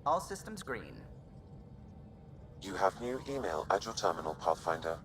All systems green. You have new email at your terminal, Pathfinder.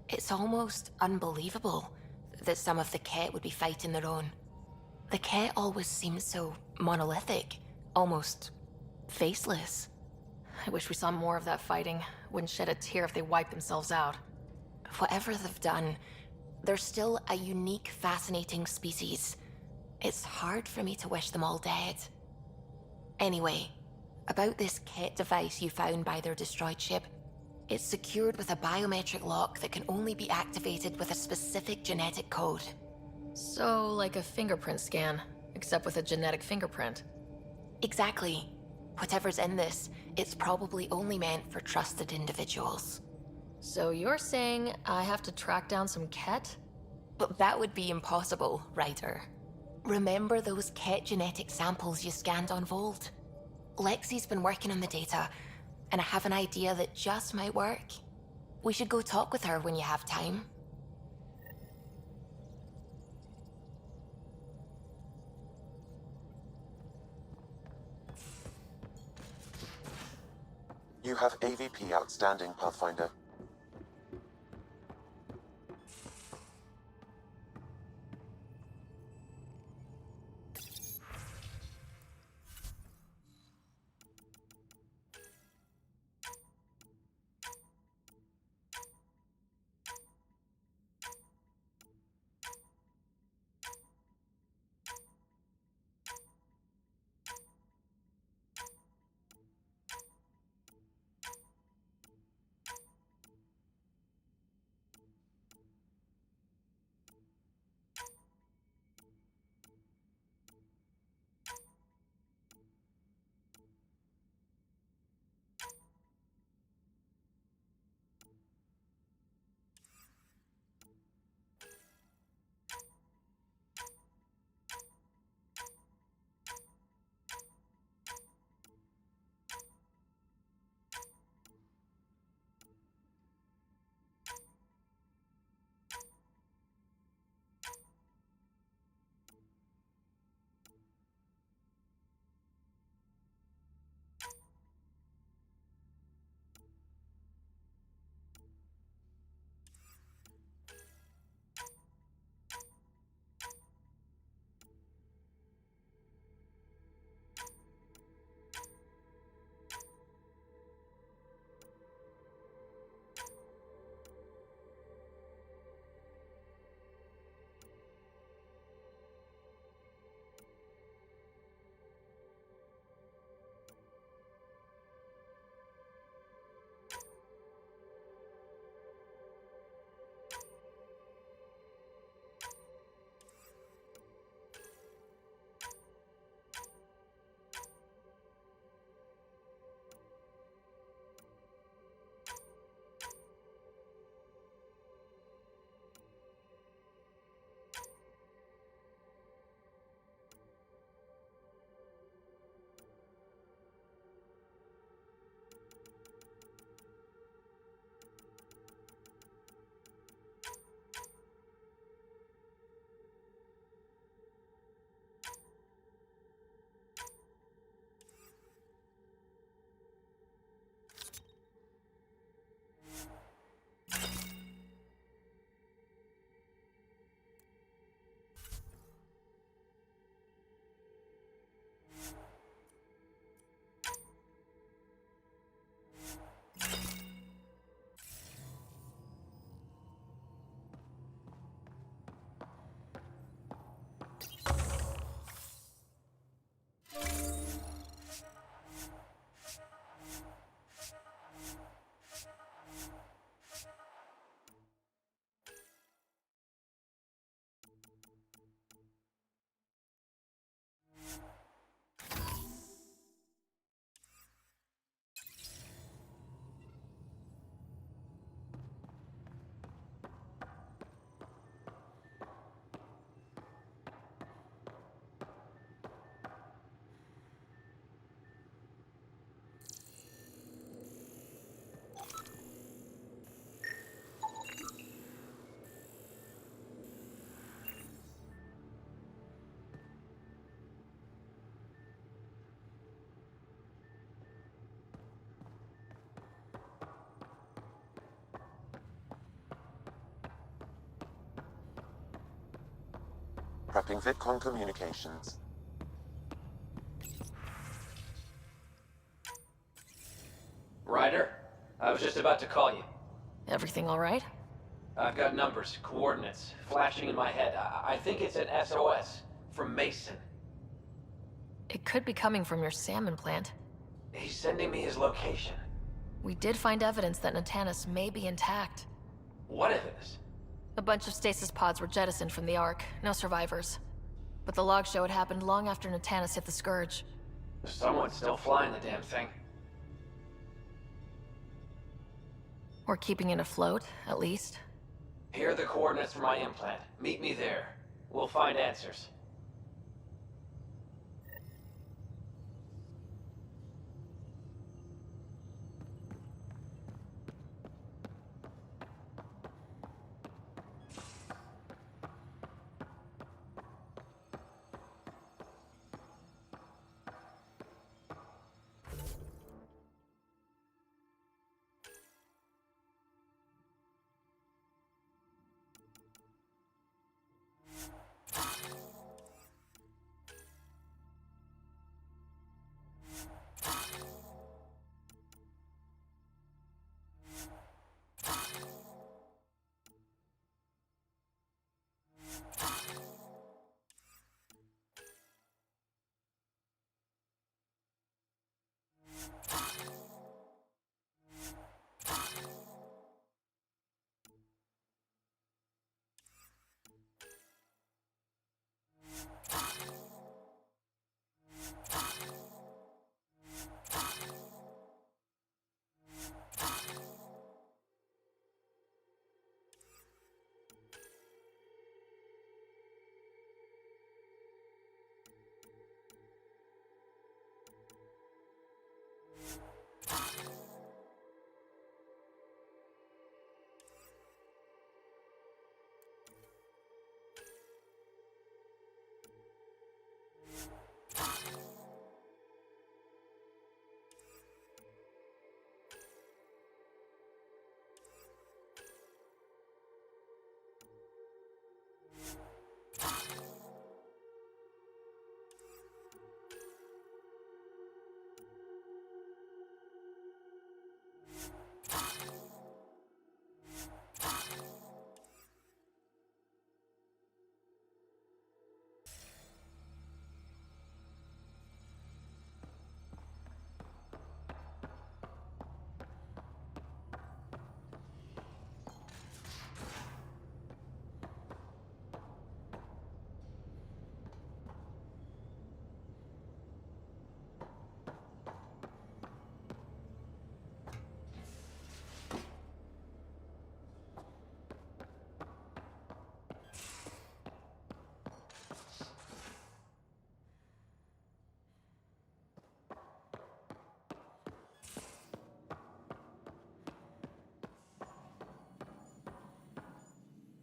It's almost unbelievable that some of the Ket would be fighting their own. The Ket always seems so monolithic, almost faceless. I wish we saw more of that fighting. Wouldn't shed a tear if they wiped themselves out. Whatever they've done, they're still a unique, fascinating species. It's hard for me to wish them all dead. Anyway, about this Ket device you found by their destroyed ship. It's secured with a biometric lock that can only be activated with a specific genetic code. So, like a fingerprint scan, except with a genetic fingerprint. Exactly. Whatever's in this, it's probably only meant for trusted individuals. So you're saying I have to track down some Ket? But that would be impossible, Ryder. Remember those Ket genetic samples you scanned on Vold? Lexi's been working on the data, and I have an idea that just might work. We should go talk with her when you have time. You have AVP outstanding, Pathfinder. Prepping VidCon communications. Ryder, I was just about to call you. Everything all right? I've got numbers, coordinates, flashing in my head. I think it's an SOS from Mason. It could be coming from your salmon plant. He's sending me his location. We did find evidence that Natanus may be intact. What evidence? A bunch of stasis pods were jettisoned from the Ark, no survivors. But the logs show it happened long after Natanus hit the Scourge. Someone's still flying the damn thing. Or keeping it afloat, at least. Here are the coordinates for my implant. Meet me there. We'll find answers.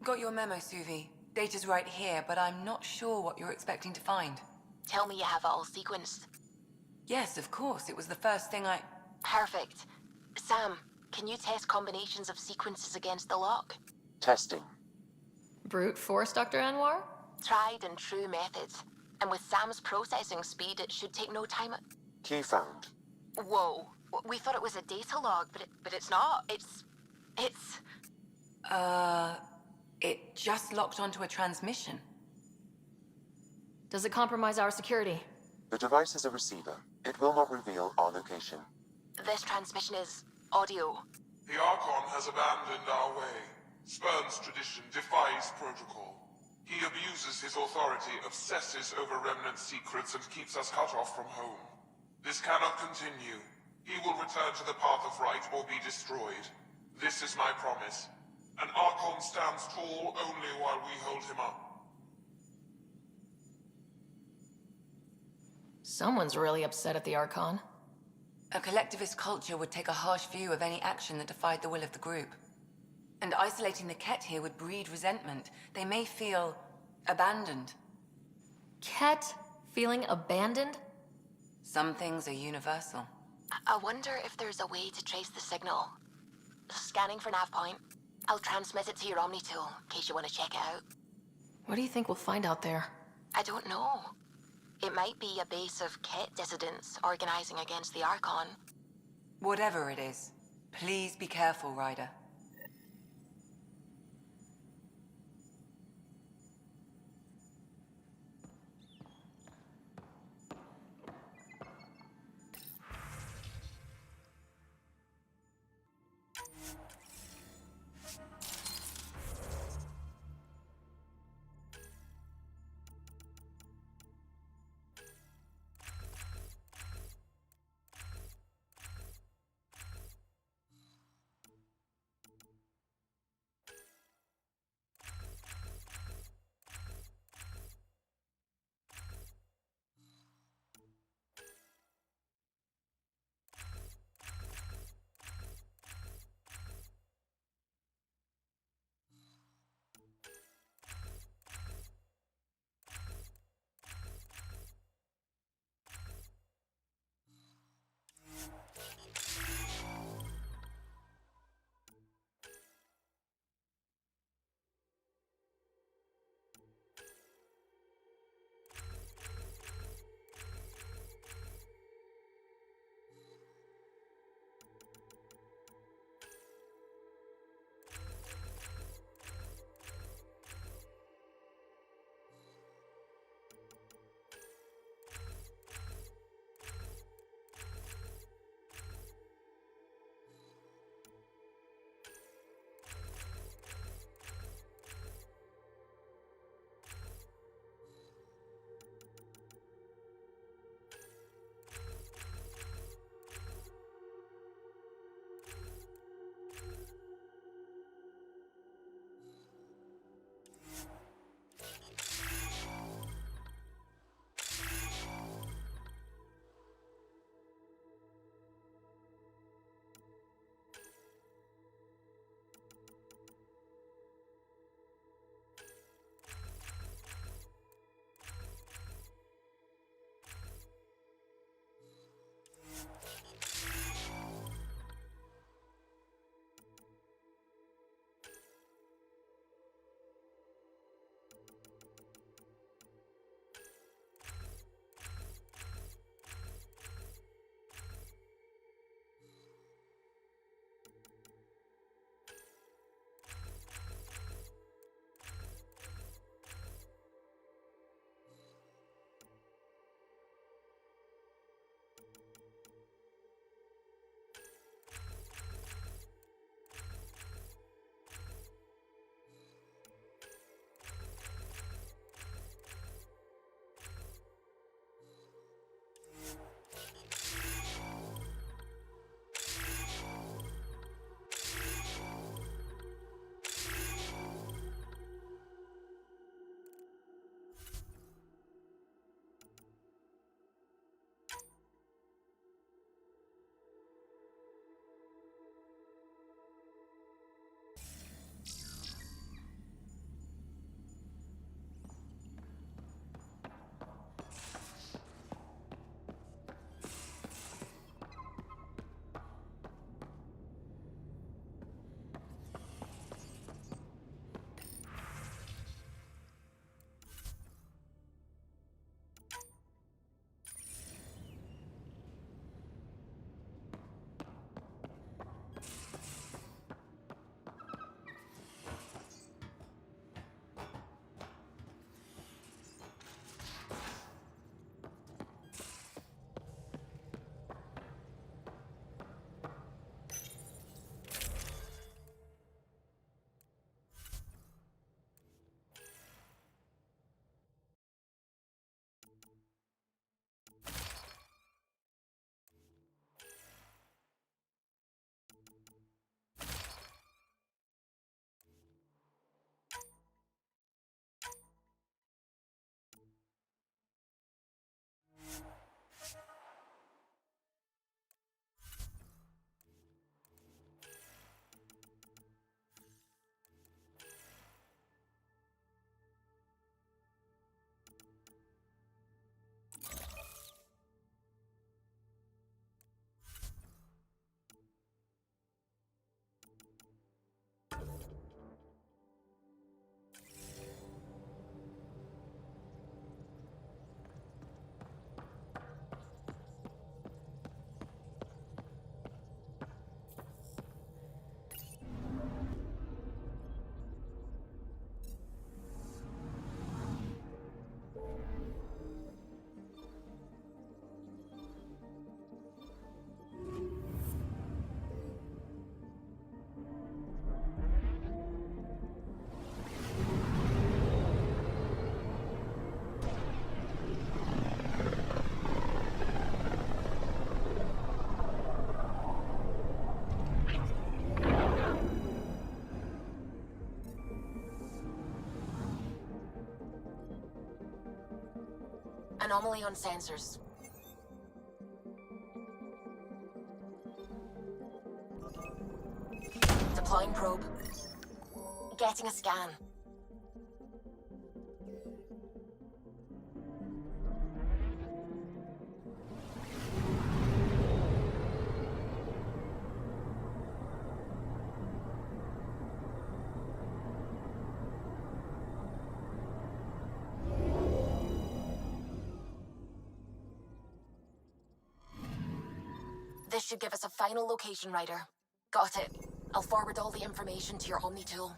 Got your memo, Suvi. Data's right here, but I'm not sure what you're expecting to find. Tell me you have it all sequenced. Yes, of course. It was the first thing I... Perfect. Sam, can you test combinations of sequences against the lock? Testing. Brute force, Dr. Anwar? Tried and true methods. And with Sam's processing speed, it should take no time. Key found. Whoa. We thought it was a data log, but it's not. It's... It just locked onto a transmission. Does it compromise our security? The device is a receiver. It will not reveal our location. This transmission is audio. The Archon has abandoned our way, spurns tradition, defies protocol. He abuses his authority, obsesses over remnant secrets, and keeps us cut off from home. This cannot continue. He will return to the path of right or be destroyed. This is my promise. An Archon stands tall only while we hold him up. Someone's really upset at the Archon. A collectivist culture would take a harsh view of any action that defied the will of the group. And isolating the Ket here would breed resentment. They may feel abandoned. Ket feeling abandoned? Some things are universal. I wonder if there's a way to trace the signal. Scanning for nav point. I'll transmit it to your Omni tool, in case you want to check it out. What do you think we'll find out there? I don't know. It might be a base of Ket dissidents organizing against the Archon. Whatever it is, please be careful, Ryder. Anomaly on sensors. Deploying probe. Getting a scan. This should give us a final location, Ryder. Got it. I'll forward all the information to your Omni tool.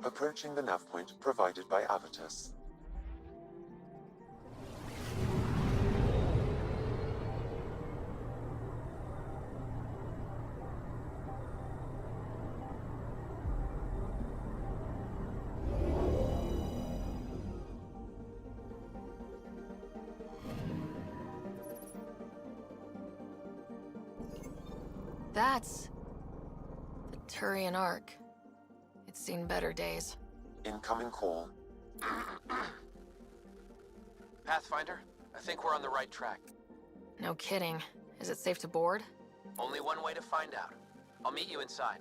Approaching the nav point provided by Avitus. That's the Turian Ark. It's seen better days. Incoming call. Pathfinder, I think we're on the right track. No kidding. Is it safe to board? Only one way to find out. I'll meet you inside.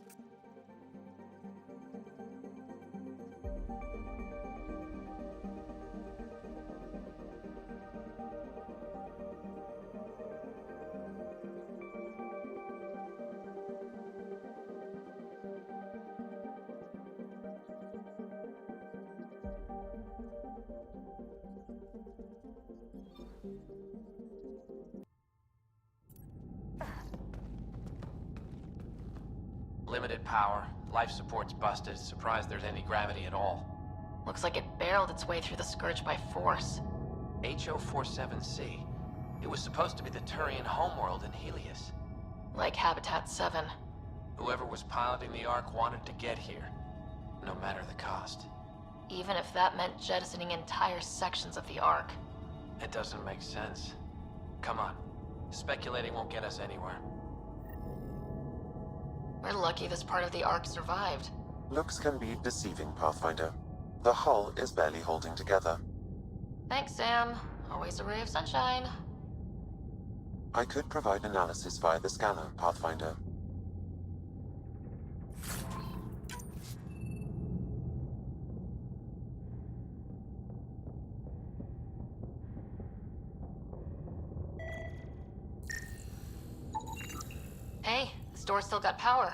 Limited power, life support's busted, surprised there's any gravity at all. Looks like it barreled its way through the Scourge by force. HO47C. It was supposed to be the Turian homeworld in Helios. Like Habitat 7. Whoever was piloting the Ark wanted to get here, no matter the cost. Even if that meant jettisoning entire sections of the Ark. It doesn't make sense. Come on. Speculating won't get us anywhere. We're lucky this part of the Ark survived. Looks can be deceiving, Pathfinder. The hull is barely holding together. Thanks, Sam. Always a ray of sunshine. I could provide analysis via the scanner, Pathfinder. Hey, this door's still got power.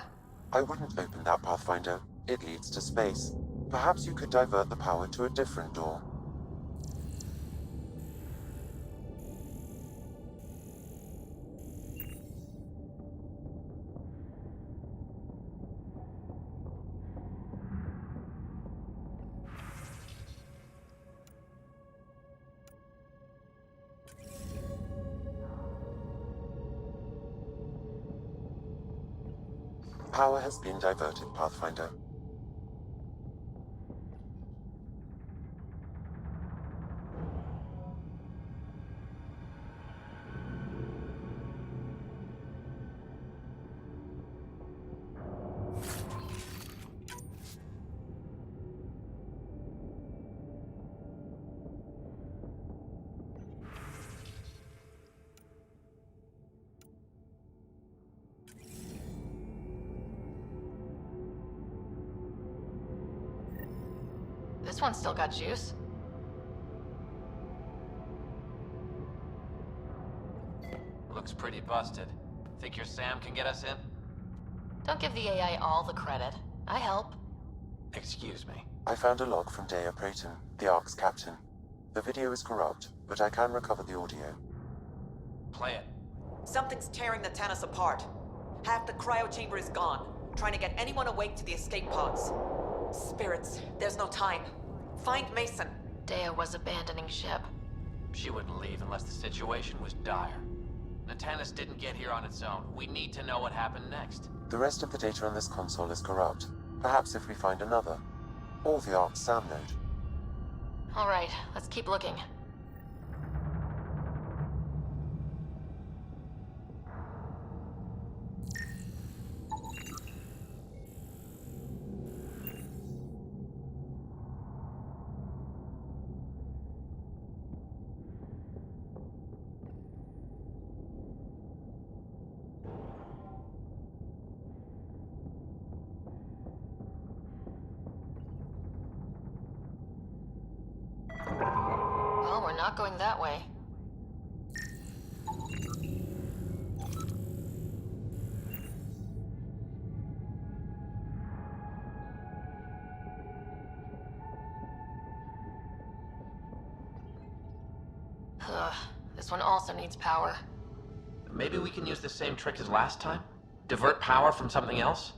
I wouldn't open that, Pathfinder. It leads to space. Perhaps you could divert the power to a different door. Power has been diverted, Pathfinder. This one's still got juice. busted. Think your Sam can get us in? Don't give the AI all the credit. I help. Excuse me. I found a log from Dea Prayton, the Ark's captain. The video is corrupt, but I can recover the audio. Play it. Something's tearing the Tannis apart. Half the cryo chamber is gone, trying to get anyone awake to the escape pods. Spirits, there's no time. Find Mason. Dea was abandoning ship. She wouldn't leave unless the situation was dire. Natanus didn't get here on its own. We need to know what happened next. The rest of the data on this console is corrupt. Perhaps if we find another. Or the Ark's SAM node. Alright, let's keep looking. Well, we're not going that way. Ugh, this one also needs power. Maybe we can use the same trick as last time? Divert power from something else?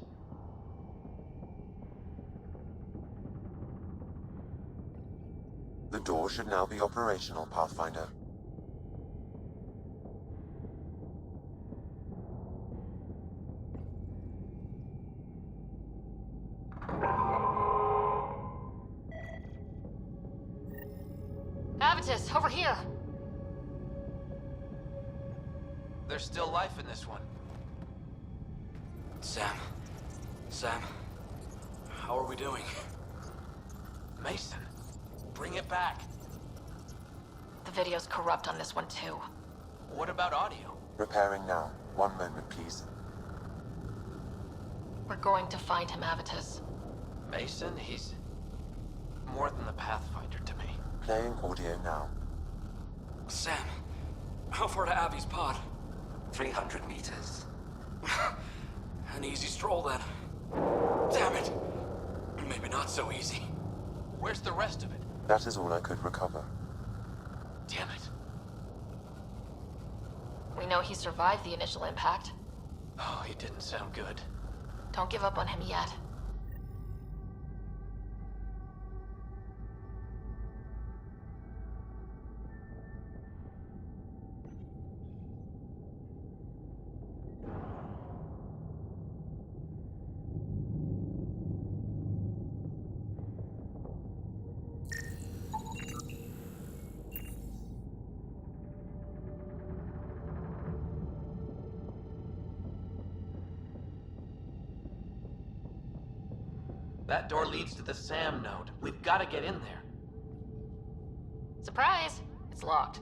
The door should now be operational, Pathfinder. Avitus, over here! There's still life in this one. Sam. How are we doing? Mason, bring it back. The video's corrupt on this one too. What about audio? Repairing now. 1 moment, please. We're going to find him, Avitus. Mason, he's more than the Pathfinder to me. Playing audio now. Sam, how far to Avi's pod? 300 meters. An easy stroll then. Damn it! Maybe not so easy. Where's the rest of it? That is all I could recover. Damn it. We know he survived the initial impact. Oh, he didn't sound good. Don't give up on him yet. That door leads to the SAM node. We've got to get in there. Surprise! It's locked.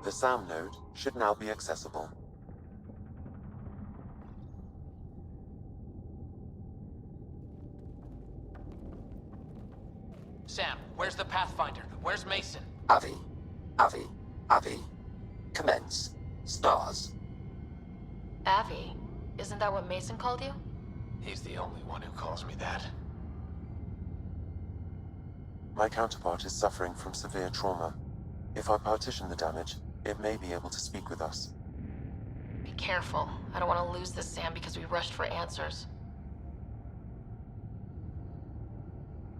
The SAM node should now be accessible. Sam, where's the Pathfinder? Where's Mason? Avi. Commence. Stars. Avi, isn't that what Mason called you? He's the only one who calls me that. My counterpart is suffering from severe trauma. If I partition the damage, it may be able to speak with us. Be careful. I don't want to lose this Sam because we rushed for answers.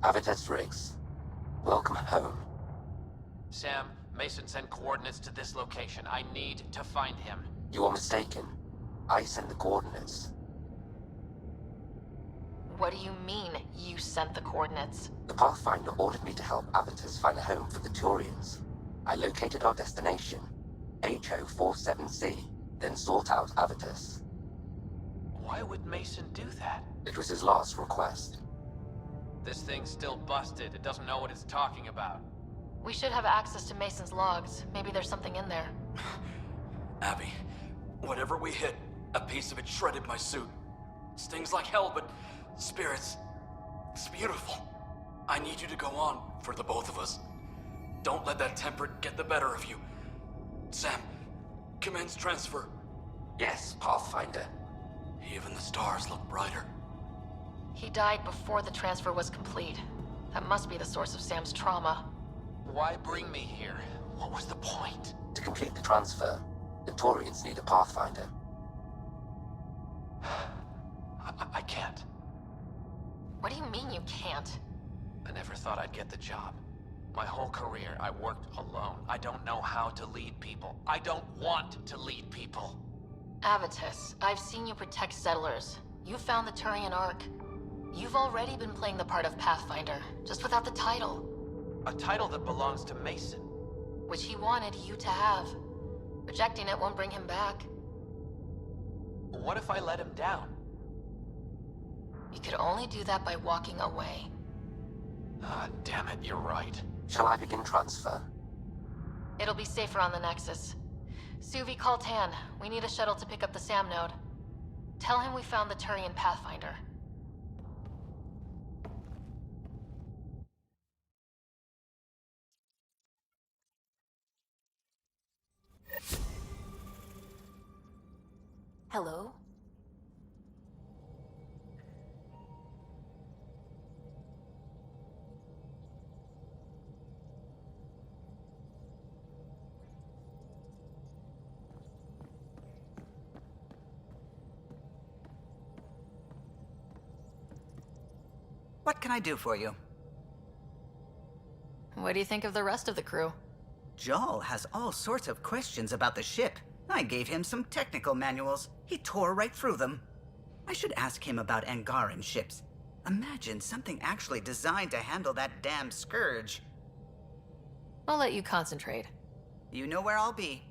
Avitus Riggs. Welcome home. Sam, Mason sent coordinates to this location. I need to find him. You are mistaken. I sent the coordinates. What do you mean, you sent the coordinates? The Pathfinder ordered me to help Avitus find a home for the Turians. I located our destination, HO47C, then sought out Avitus. Why would Mason do that? It was his last request. This thing's still busted. It doesn't know what it's talking about. We should have access to Mason's logs. Maybe there's something in there. Abby, whatever we hit, a piece of it shredded my suit. Stings like hell, but spirits, it's beautiful. I need you to go on for the both of us. Don't let that temper get the better of you. Sam, commence transfer. Yes, Pathfinder. Even the stars look brighter. He died before the transfer was complete. That must be the source of Sam's trauma. Why bring me here? What was the point? To complete the transfer, the Taurians need a Pathfinder. I can't. What do you mean you can't? I never thought I'd get the job. My whole career, I worked alone. I don't know how to lead people. I don't want to lead people. Avitus, I've seen you protect settlers. You found the Turian Ark. You've already been playing the part of Pathfinder, just without the title. A title that belongs to Mason. Which he wanted you to have. Rejecting it won't bring him back. What if I let him down? You could only do that by walking away. Ah, damn it, you're right. Shall I begin transfer? It'll be safer on the Nexus. Suvi, call Tan. We need a shuttle to pick up the Sam node. Tell him we found the Turian Pathfinder. Hello? What can I do for you? What do you think of the rest of the crew? Joel has all sorts of questions about the ship. I gave him some technical manuals. He tore right through them. I should ask him about Angaran ships. Imagine something actually designed to handle that damn scourge. I'll let you concentrate. You know where I'll be.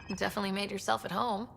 Definitely made yourself at home.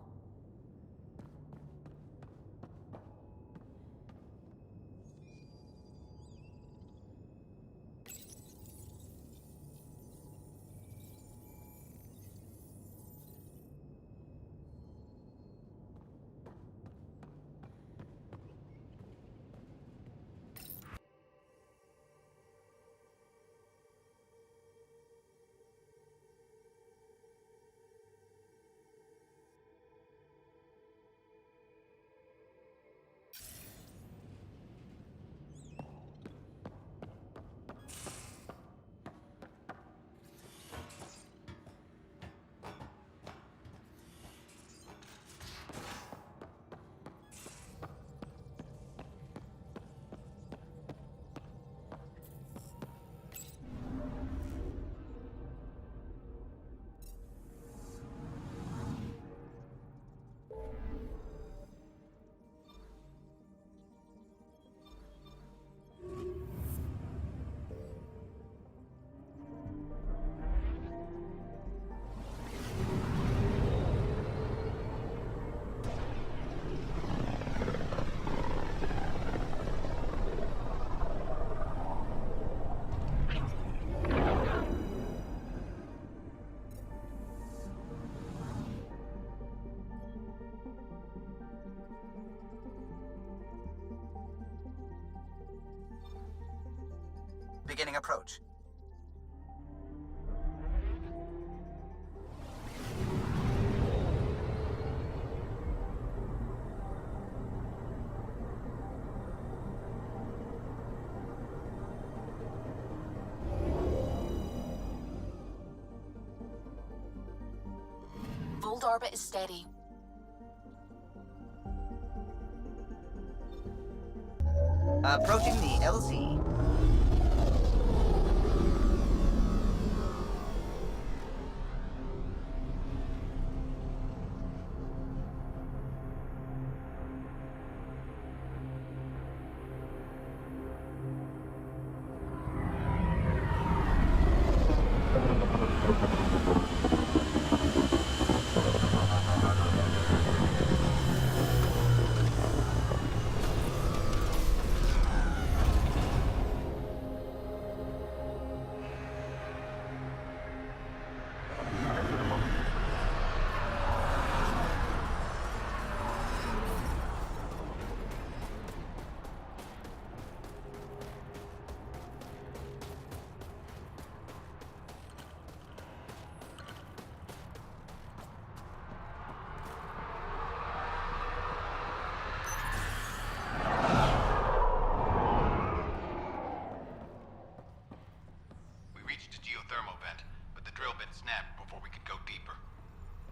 Beginning approach. Fold orbit is steady. Approaching the LZ.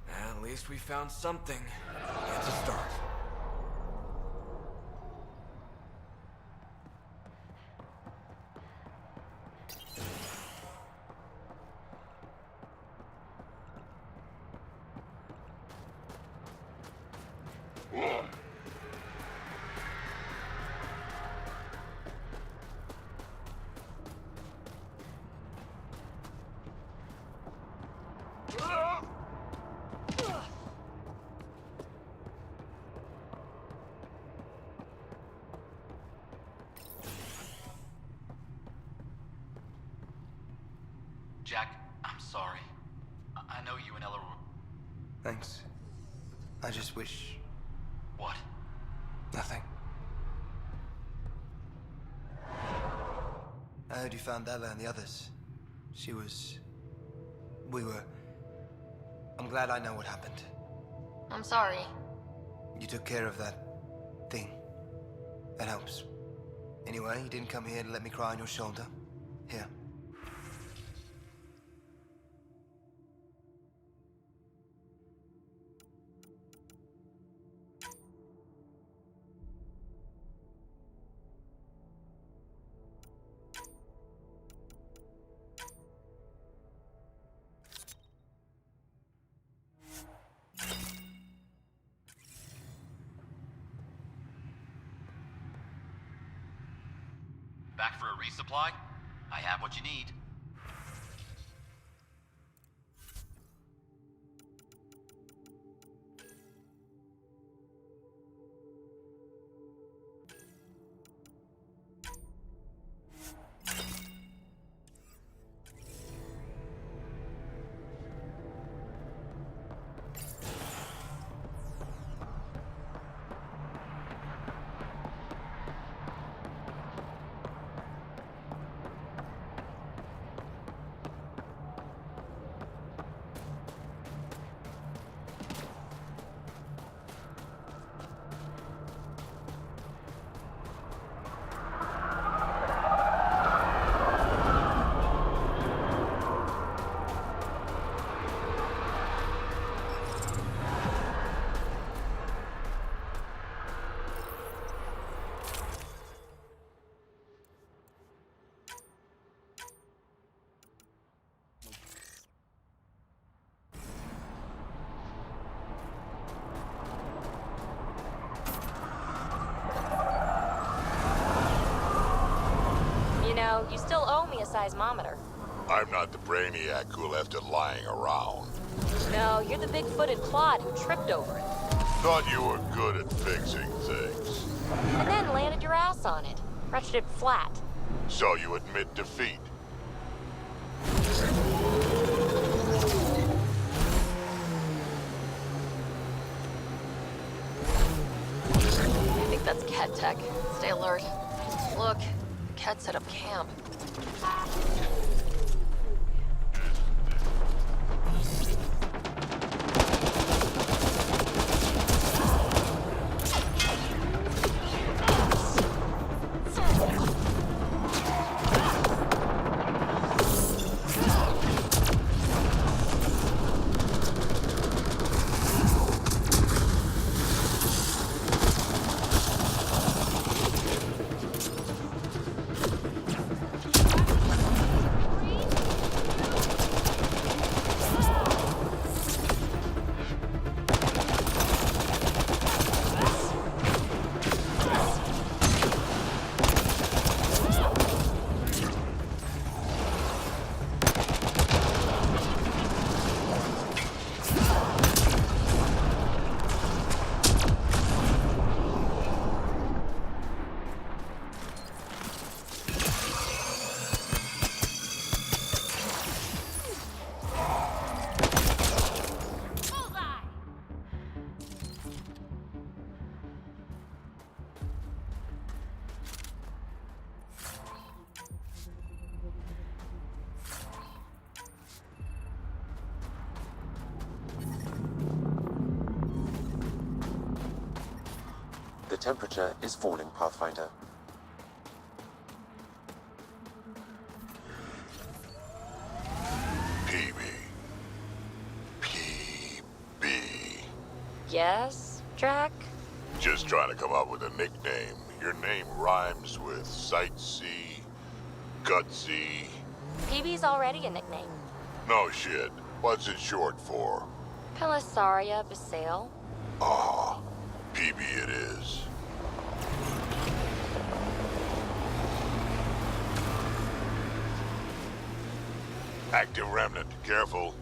At least we found something. It's a start. Jack, I'm sorry. I know you and Ella were... Thanks. I just wish... What? Nothing. I heard you found Ella and the others. We were... I'm glad I know what happened. I'm sorry. You took care of that thing. That helps. Anyway, you didn't come here to let me cry on your shoulder. Here. Back for a resupply? I have what you need. know, you still owe me a seismometer. I'm not the brainiac who left it lying around. No, you're the big-footed clod who tripped over it. Thought you were good at fixing things. And then landed your ass on it. Wretched it flat. So you admit defeat. I think that's Ket tech. Stay alert. Look, Ket set up camp. The temperature is falling, Pathfinder. PB. Yes, Drac? Just trying to come up with a nickname. Your name rhymes with sightsee, gutsy. PB's already a nickname. No shit. What's it short for? Pelisaria Basale. Ah, PB it is. Active remnant, careful.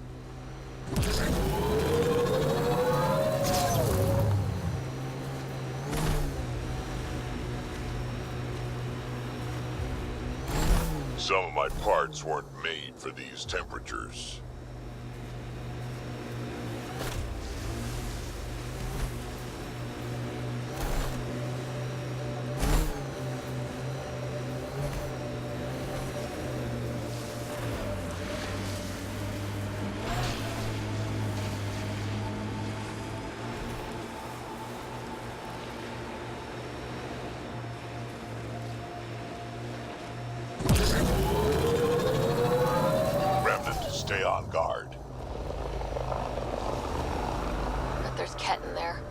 Some of my parts weren't made for these temperatures. Stay on guard. Bet there's Ket in there.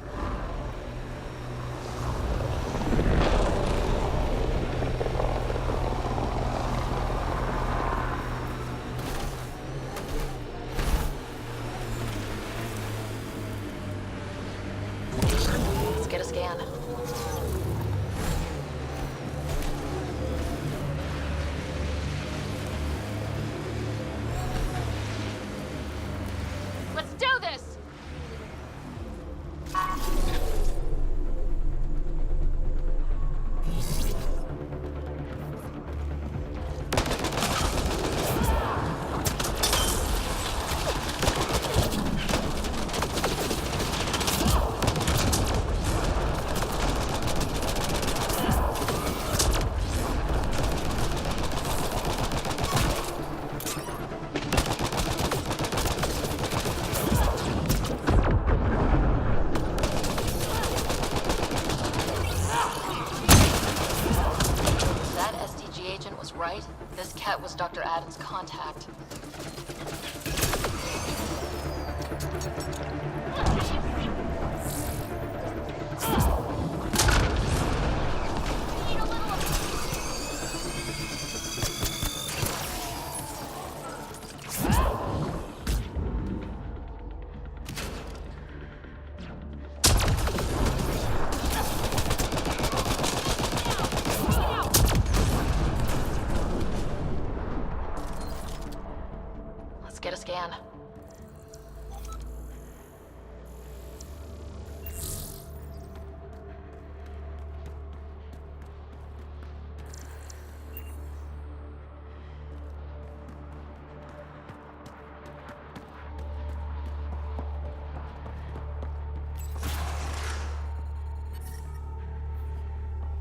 Let's get a scan. Let's do this! get a scan.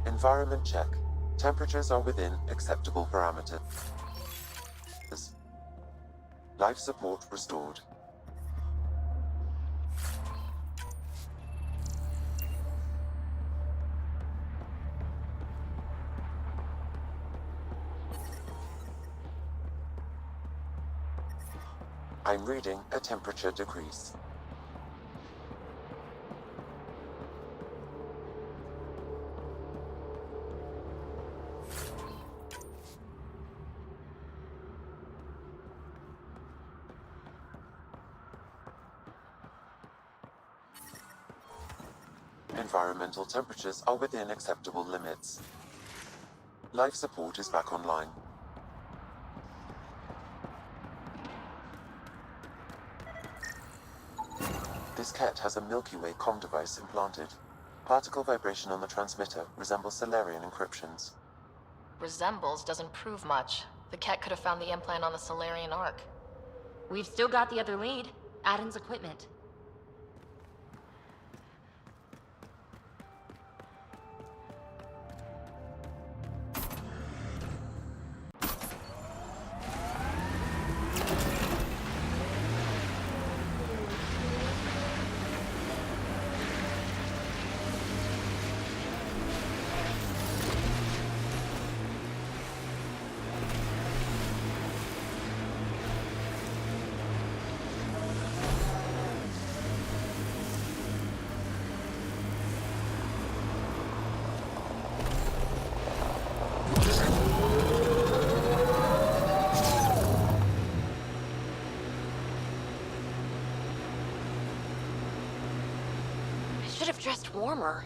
Environment check. Temperatures are within acceptable parameters. Life support restored. I'm reading a temperature decrease. Environmental temperatures are within acceptable limits. Life support is back online. This cat has a Milky Way comm device implanted. Particle vibration on the transmitter resembles Solarian encryptions. Resembles doesn't prove much. The Ket could have found the implant on the Solarian Ark. We've still got the other lead, Aden's equipment. Should have dressed warmer.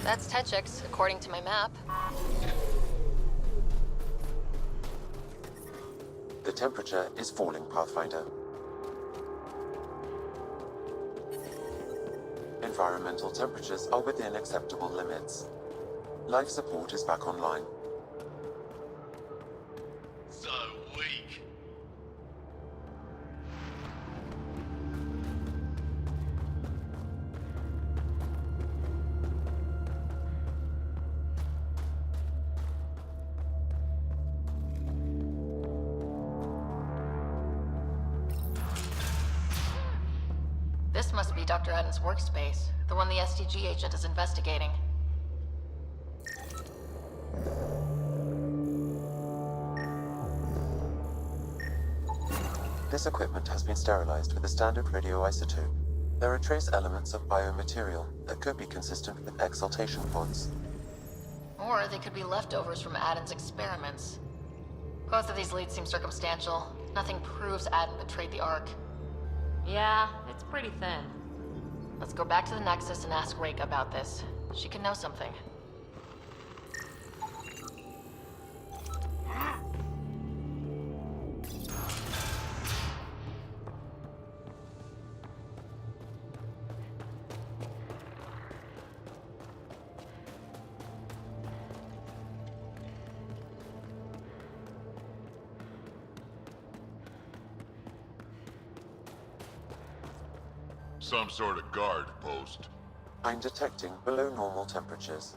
That's Techix, according to my map. The temperature is falling, Pathfinder. Environmental temperatures are within acceptable limits. Life support is back online. So weak. This must be Dr. Aden's workspace, the one the SDG agent is investigating. This equipment has been sterilized with a standard radioisotope. There are trace elements of biomaterial that could be consistent with exaltation pods. Or they could be leftovers from Aden's experiments. Both of these leads seem circumstantial. Nothing proves Aden betrayed the Ark. Yeah, it's pretty thin. Let's go back to the Nexus and ask Rake about this. She could know something. some sort of guard post? I'm detecting below normal temperatures.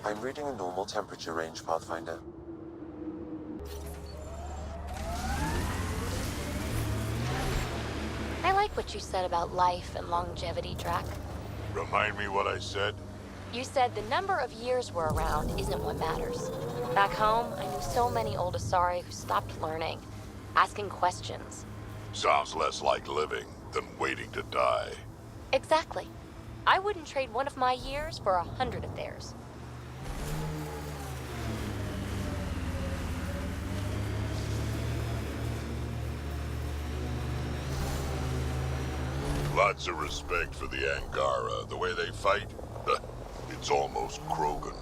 I'm reading a normal temperature range, Pathfinder. I like what you said about life and longevity, Drac. Remind me what I said? You said the number of years we're around isn't what matters. Back home, I knew so many old Asari who stopped learning, asking questions. Sounds less like living than waiting to die. Exactly. I wouldn't trade one of my years for 100 of theirs. Lots of respect for the Angara. The way they fight, it's almost Krogan.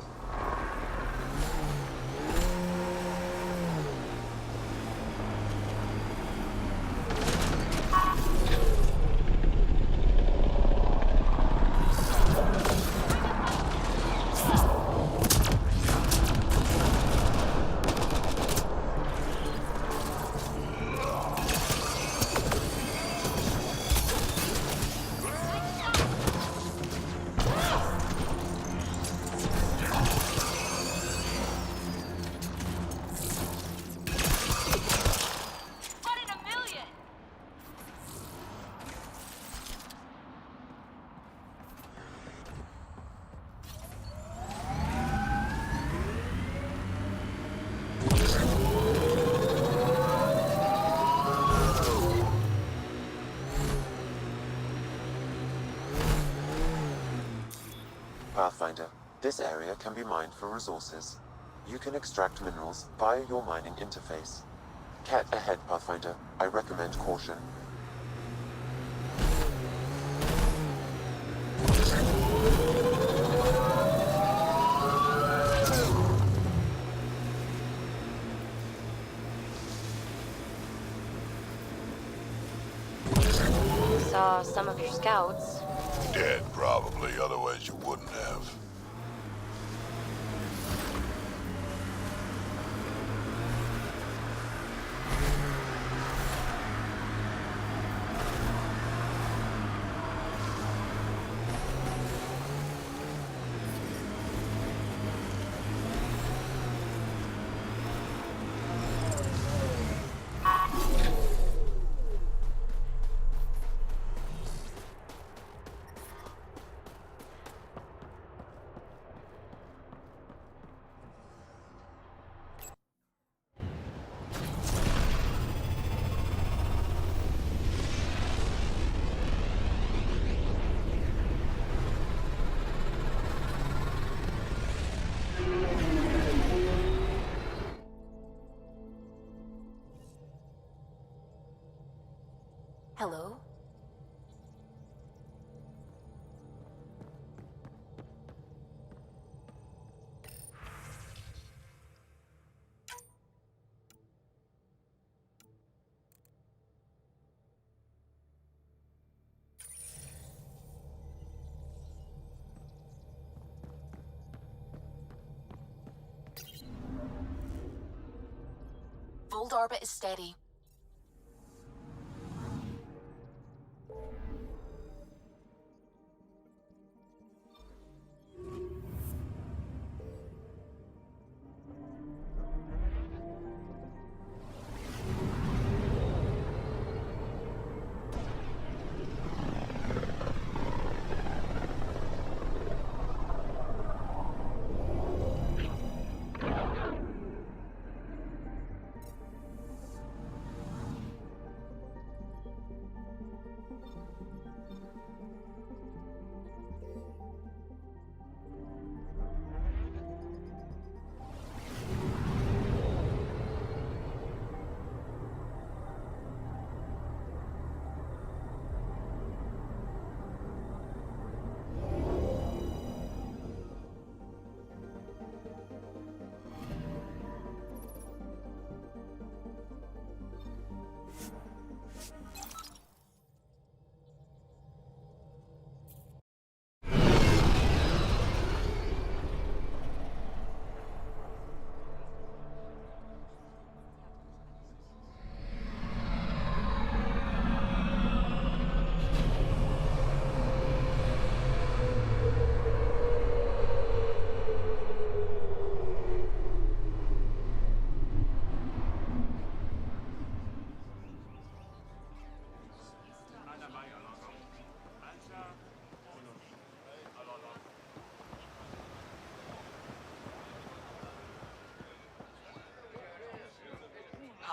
Pathfinder, this area can be mined for resources. You can extract minerals via your mining interface. Cat ahead, Pathfinder. I recommend caution. Saw some of your scouts. Dead, probably, otherwise you wouldn't have. Hello? Fold orbit is steady.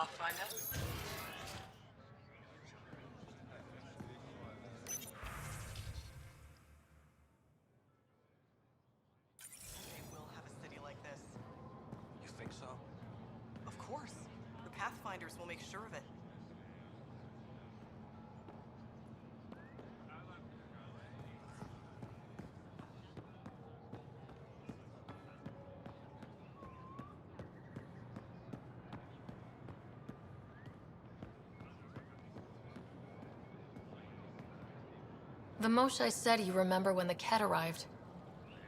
Pathfinder. They will have a city like this. You think so? Of course. The Pathfinders will make sure of it. The Moshae said you remember when the Ket arrived.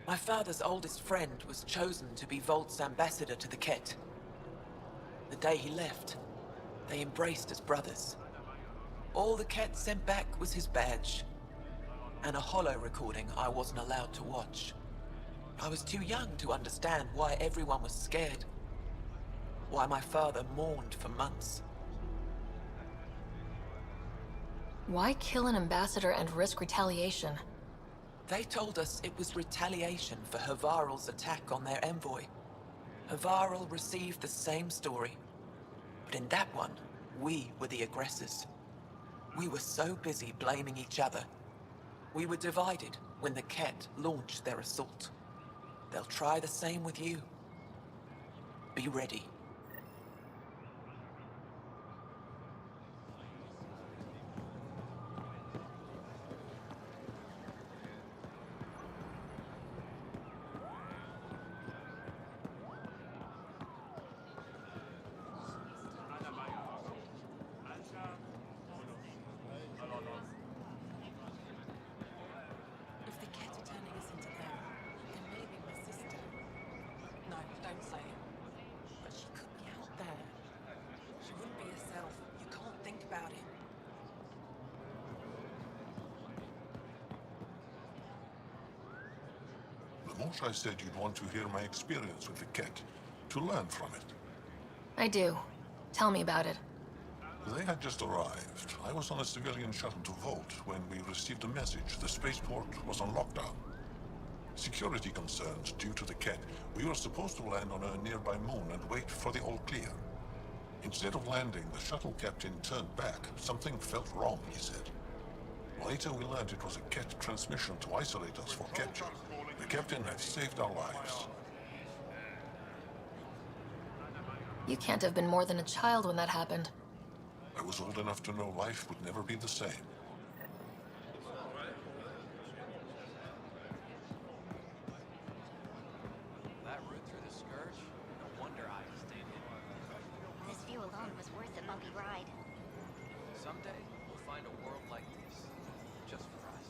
My father's oldest friend was chosen to be Volt's ambassador to the Ket. The day he left, they embraced as brothers. All the Ket sent back was his badge, and a holo recording I wasn't allowed to watch. I was too young to understand why everyone was scared, why my father mourned for months. Why kill an ambassador and risk retaliation? They told us it was retaliation for Havarl's attack on their envoy. Havarl received the same story, but in that one, we were the aggressors. We were so busy blaming each other. We were divided when the Ket launched their assault. They'll try the same with you. Be ready. If the Ket are turning us into them, then maybe my sister. No, don't say it. But she could be out there. She wouldn't be herself. You can't think about it. The Moshae said you'd want to hear my experience with the Ket, to learn from it. I do. Tell me about it. They had just arrived. I was on a civilian shuttle to Volt when we received a message the spaceport was on lockdown. Security concerns due to the Ket, we were supposed to land on a nearby moon and wait for the all clear. Instead of landing, the shuttle captain turned back. Something felt wrong, he said. Later we learned it was a Ket transmission to isolate us for capture. The captain had saved our lives. You can't have been more than a child when that happened. I was old enough to know life would never be the same. That route through the Scourge? No wonder I stayed in. This view alone was worth the bumpy ride. Someday, we'll find a world like this. Just for us.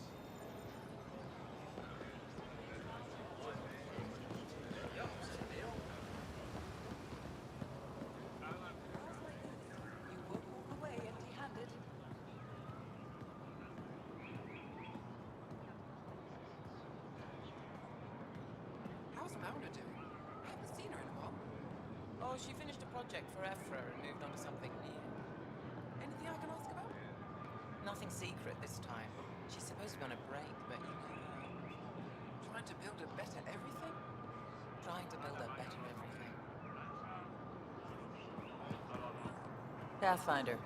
You won't walk away empty-handed. How's Mauna doing? I haven't seen her in a while. Oh, she finished a project for Ephra and moved on to something new. Anything I can ask about? Nothing secret this time. She's supposed to be on a break, but you know her. Trying to build a better everything? Trying to build a better everything. Pathfinder.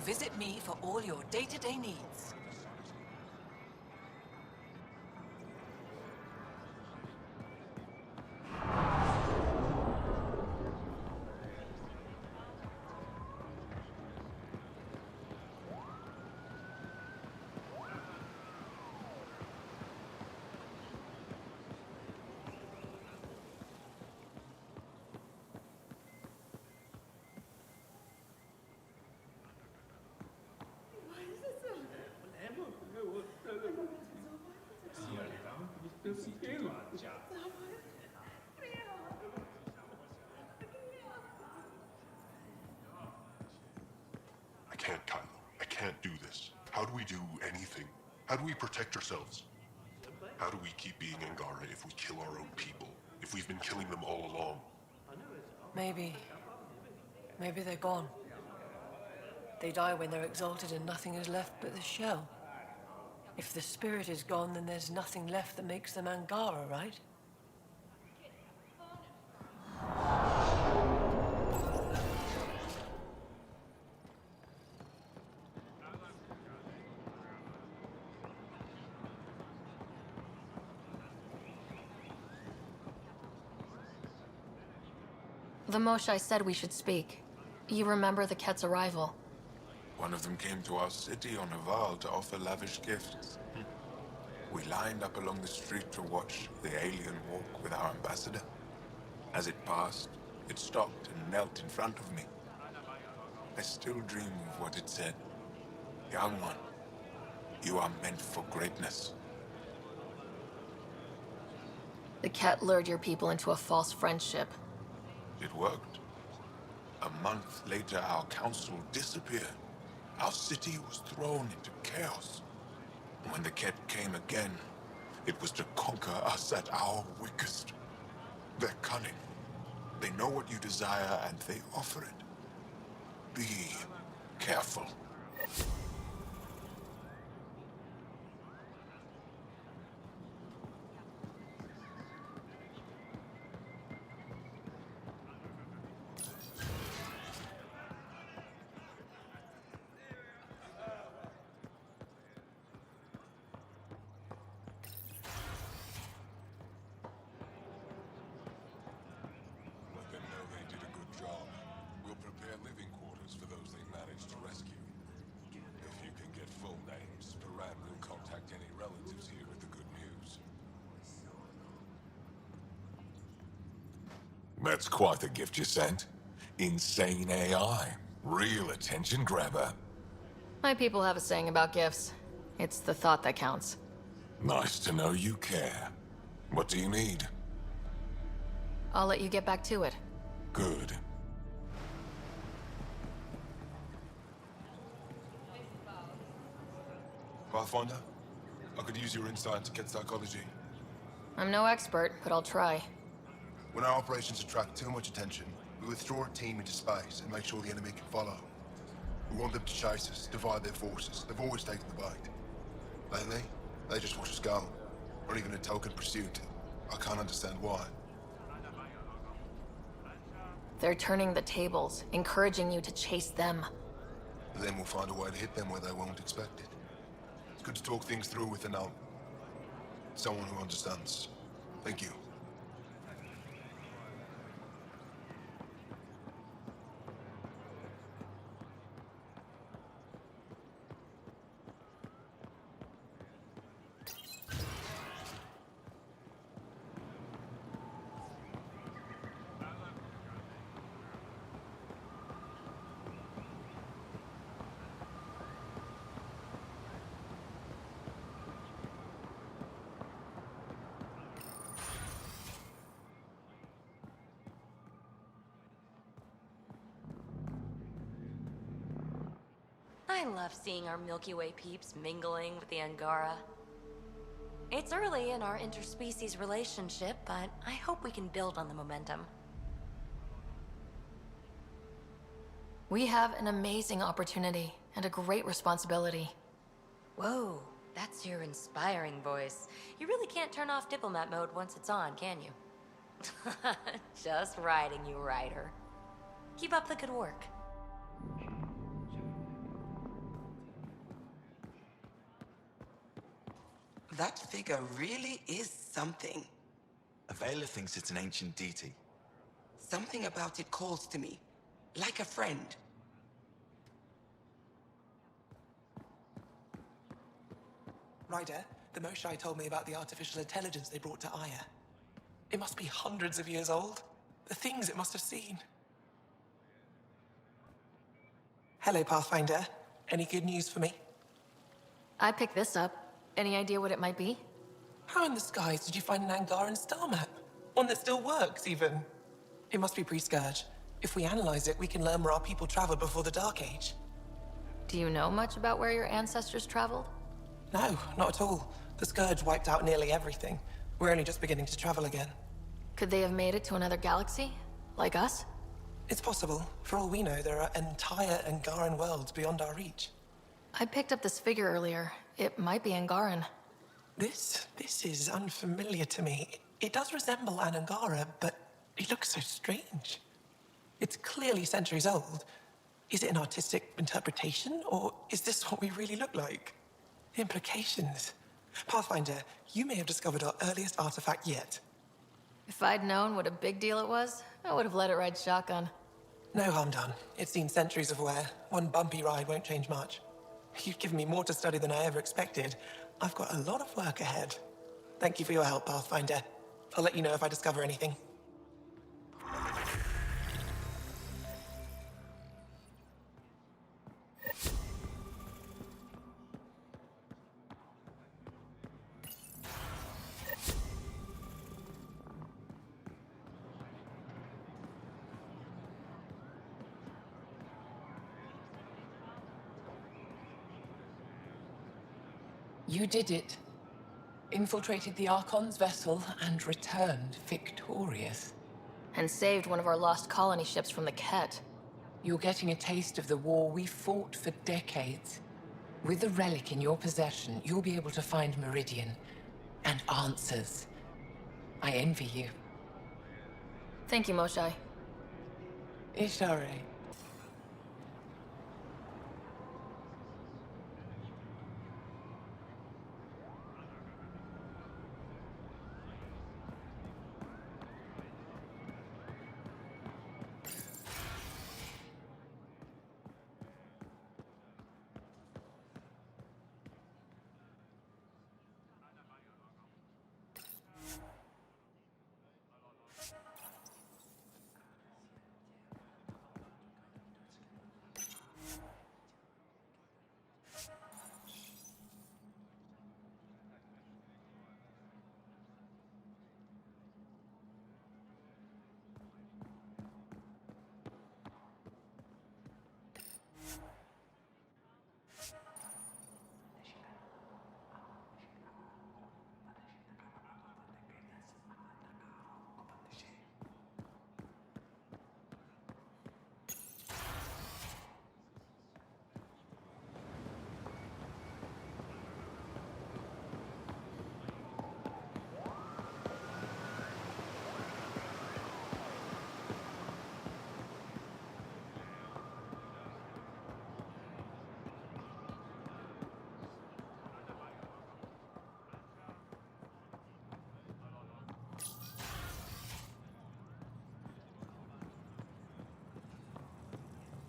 Visit me for all your day-to-day needs. I can't, Kylo. I can't do this. How do we do anything? How do we protect ourselves? How do we keep being Angara if we kill our own people? If we've been killing them all along? Maybe they're gone. They die when they're exalted and nothing is left but the shell. If the spirit is gone, then there's nothing left that makes them Angara, right? The Moshai said we should speak. You remember the Ket's arrival? One of them came to our city on a vow to offer lavish gifts. We lined up along the street to watch the alien walk with our ambassador. As it passed, it stopped and knelt in front of me. I still dream of what it said. Young one, you are meant for greatness. The Ket lured your people into a false friendship. It worked. A month later, our council disappeared. Our city was thrown into chaos. When the Ket came again, it was to conquer us at our weakest. They're cunning. They know what you desire and they offer it. Be careful. That's quite the gift you sent. Insane AI. Real attention grabber. My people have a saying about gifts. It's the thought that counts. Nice to know you care. What do you need? I'll let you get back to it. Good. Pathfinder, I could use your insight to get psychology. I'm no expert, but I'll try. When our operations attract too much attention, we withdraw a team into space and make sure the enemy can follow. We want them to chase us, divide their forces. They've always taken the bait. Lately, they just watch us go. Not even a token pursuit. I can't understand why. They're turning the tables, encouraging you to chase them. Then we'll find a way to hit them where they won't expect it. It's good to talk things through with someone who understands. Thank you. I love seeing our Milky Way peeps mingling with the Angara. It's early in our interspecies relationship, but I hope we can build on the momentum. We have an amazing opportunity and a great responsibility. Whoa, that's your inspiring voice. You really can't turn off diplomat mode once it's on, can you? Just riding you, Ryder. Keep up the good work. That figure really is something. Avela thinks it's an ancient deity. Something about it calls to me, like a friend. Ryder, the Moshai told me about the artificial intelligence they brought to Aya. It must be hundreds of years old. The things it must have seen. Hello, Pathfinder. Any good news for me? I picked this up. Any idea what it might be? How in the skies did you find an Angaran star map? One that still works, even. It must be pre-Scourge. If we analyze it, we can learn where our people traveled before the Dark Age. Do you know much about where your ancestors traveled? No, not at all. The Scourge wiped out nearly everything. We're only just beginning to travel again. Could they have made it to another galaxy? Like us? It's possible. For all we know, there are entire Angaran worlds beyond our reach. I picked up this figure earlier. It might be Angaran. This is unfamiliar to me. It does resemble an Angara, but it looks so strange. It's clearly centuries old. Is it an artistic interpretation, or is this what we really look like? Implications. Pathfinder, you may have discovered our earliest artifact yet. If I'd known what a big deal it was, I would have let it ride shotgun. No harm done. It's seen centuries of wear. One bumpy ride won't change much. You've given me more to study than I ever expected. I've got a lot of work ahead. Thank you for your help, Pathfinder. I'll let you know if I discover anything. You did it. Infiltrated the Archon's vessel and returned victorious. And saved one of our lost colony ships from the Ket. You're getting a taste of the war we fought for decades. With the relic in your possession, you'll be able to find Meridian and answers. I envy you. Thank you, Moshai. Ishare.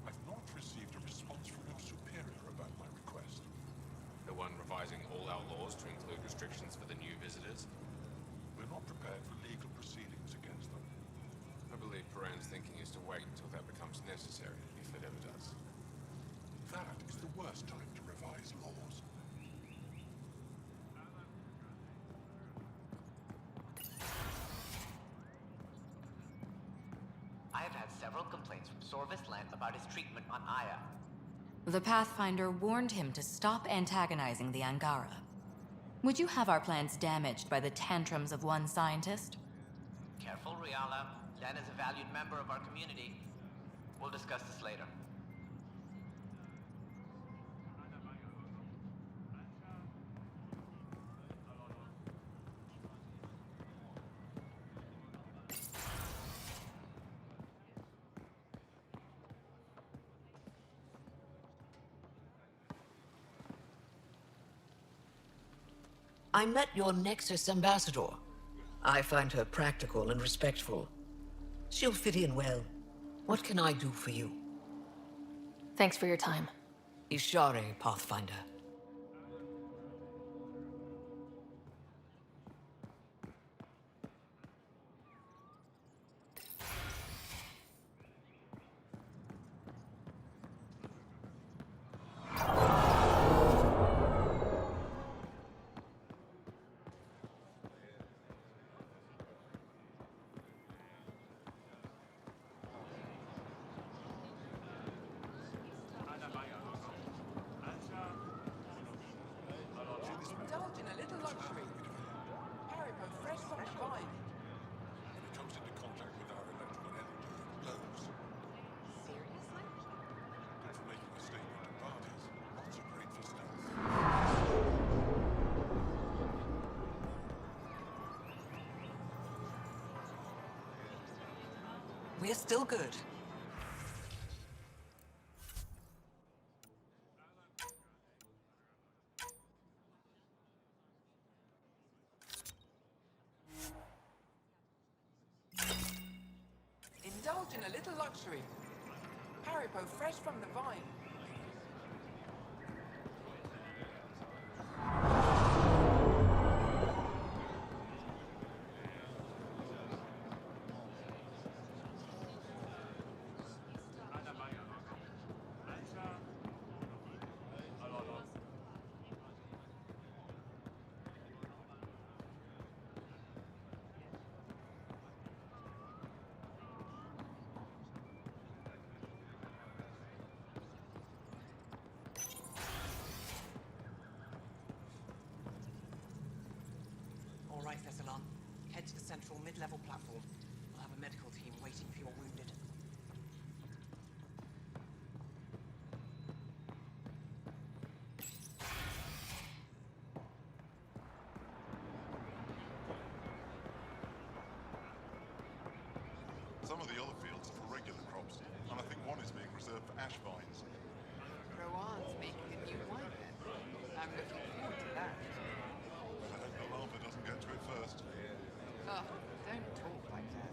I've not received a response from your superior about my request. The one revising all our laws to include restrictions for the new visitors? We're not prepared for legal proceedings against them. I believe Paran's thinking is to wait until that becomes necessary, if it ever does. That is the worst time to revise laws. I have had several complaints from Sorvis Len about his treatment on Aya. The Pathfinder warned him to stop antagonizing the Angara. Would you have our plans damaged by the tantrums of one scientist? Careful, Riala. Len is a valued member of our community. We'll discuss this later. I met your Nexus ambassador. I find her practical and respectful. She'll fit in well. What can I do for you? Thanks for your time. Ishare, Pathfinder. We're still good. Indulge in a little luxury. Haribo fresh from the vine. All right, Thessalon. Head to the central mid-level platform. We'll have a medical team waiting for your wounded. Some of the other fields are for regular crops, and I think one is being reserved for ash vines. Rowan's making a new wine then. I'm looking forward to that. I hope the larva doesn't get to it first. Oh, don't talk like that.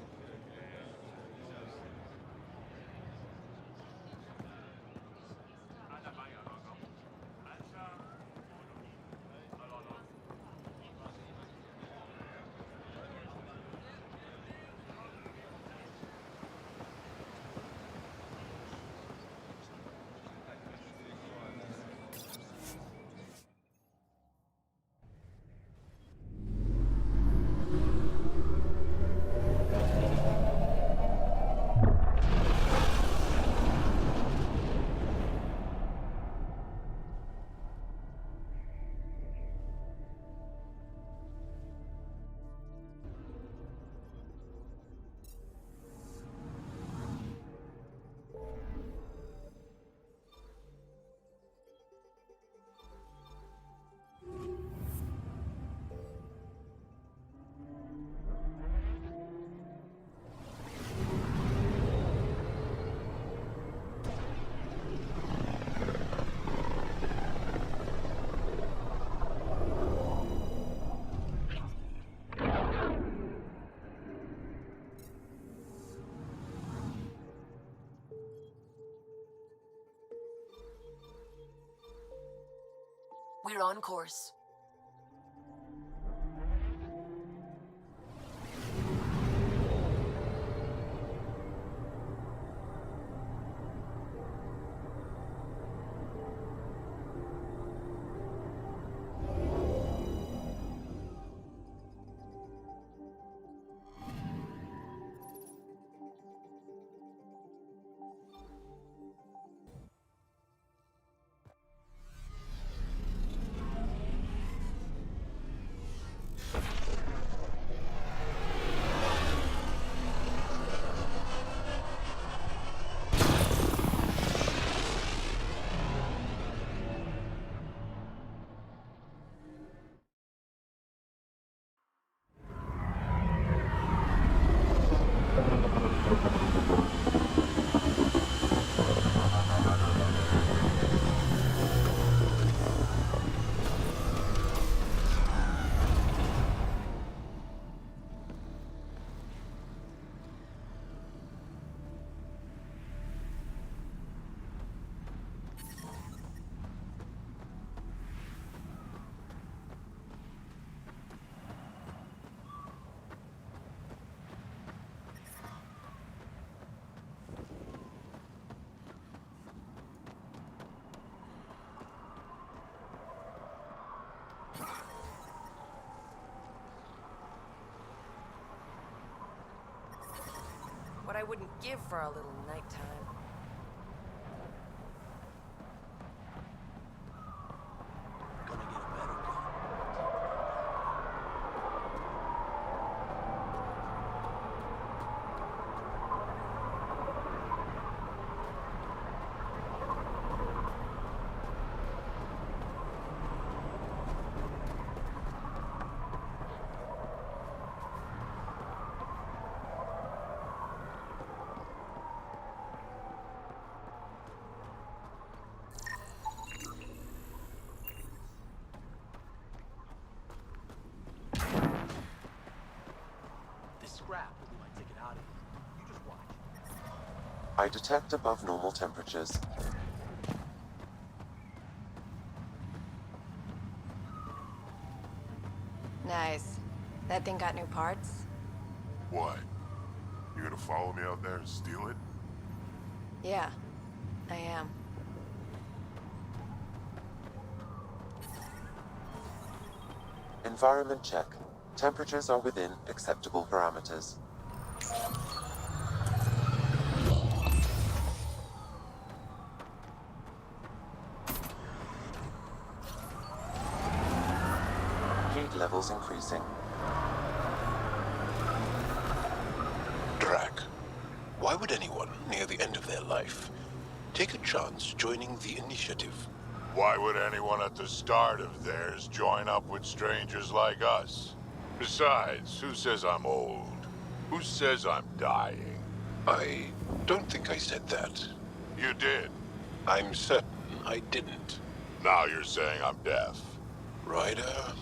We're on course. What I wouldn't give for a little nighttime. I detect above normal temperatures. Nice. That thing got new parts? What? You gonna follow me out there and steal it? Yeah, I am. Environment check. Temperatures are within acceptable parameters. Heat levels increasing. Drac, why would anyone near the end of their life take a chance joining the initiative? Why would anyone at the start of theirs join up with strangers like us? Besides, who says I'm old? Who says I'm dying? I don't think I said that. You did. I'm certain I didn't. Now you're saying I'm deaf. Ryder?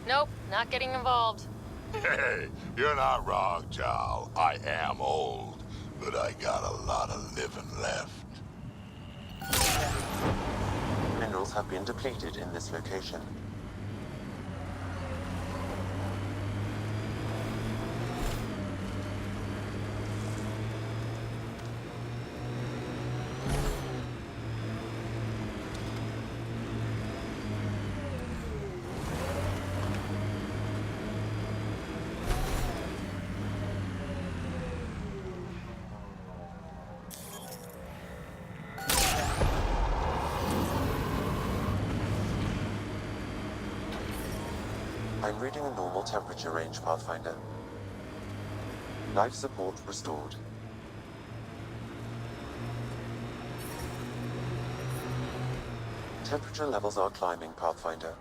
Nope, not getting involved. Hey, you're not wrong, Chow. I am old, but I got a lot of living left. Minerals have been depleted in this location. I'm reading a normal temperature range, Pathfinder. Life support restored. Temperature levels are climbing, Pathfinder.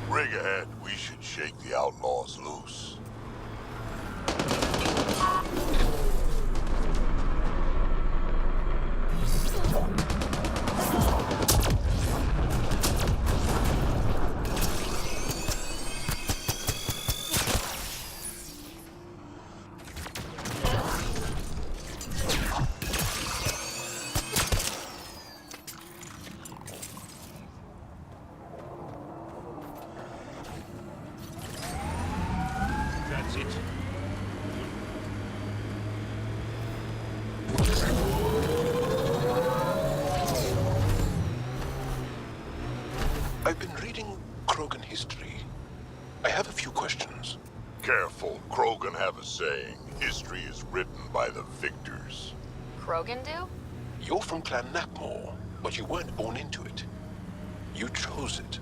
Rig ahead, we should shake the outlaws loose. That's it. I've been reading Krogan history. I have a few questions. Careful, Krogan have a saying, history is written by the victors. Krogan do? You're from Clan Nakmor, but you weren't born into it. You chose it.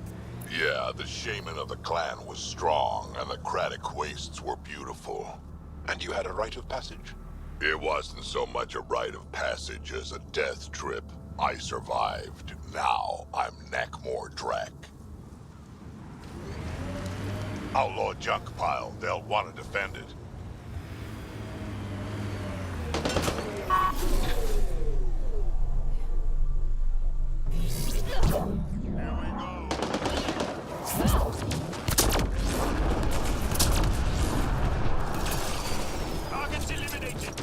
Yeah, the shaman of the clan was strong, and the Craddock wastes were beautiful. And you had a rite of passage? It wasn't so much a rite of passage as a death trip. I survived. Now I'm Nakmor Drac. Outlaw junk pile. They'll want to defend it. Targets eliminated.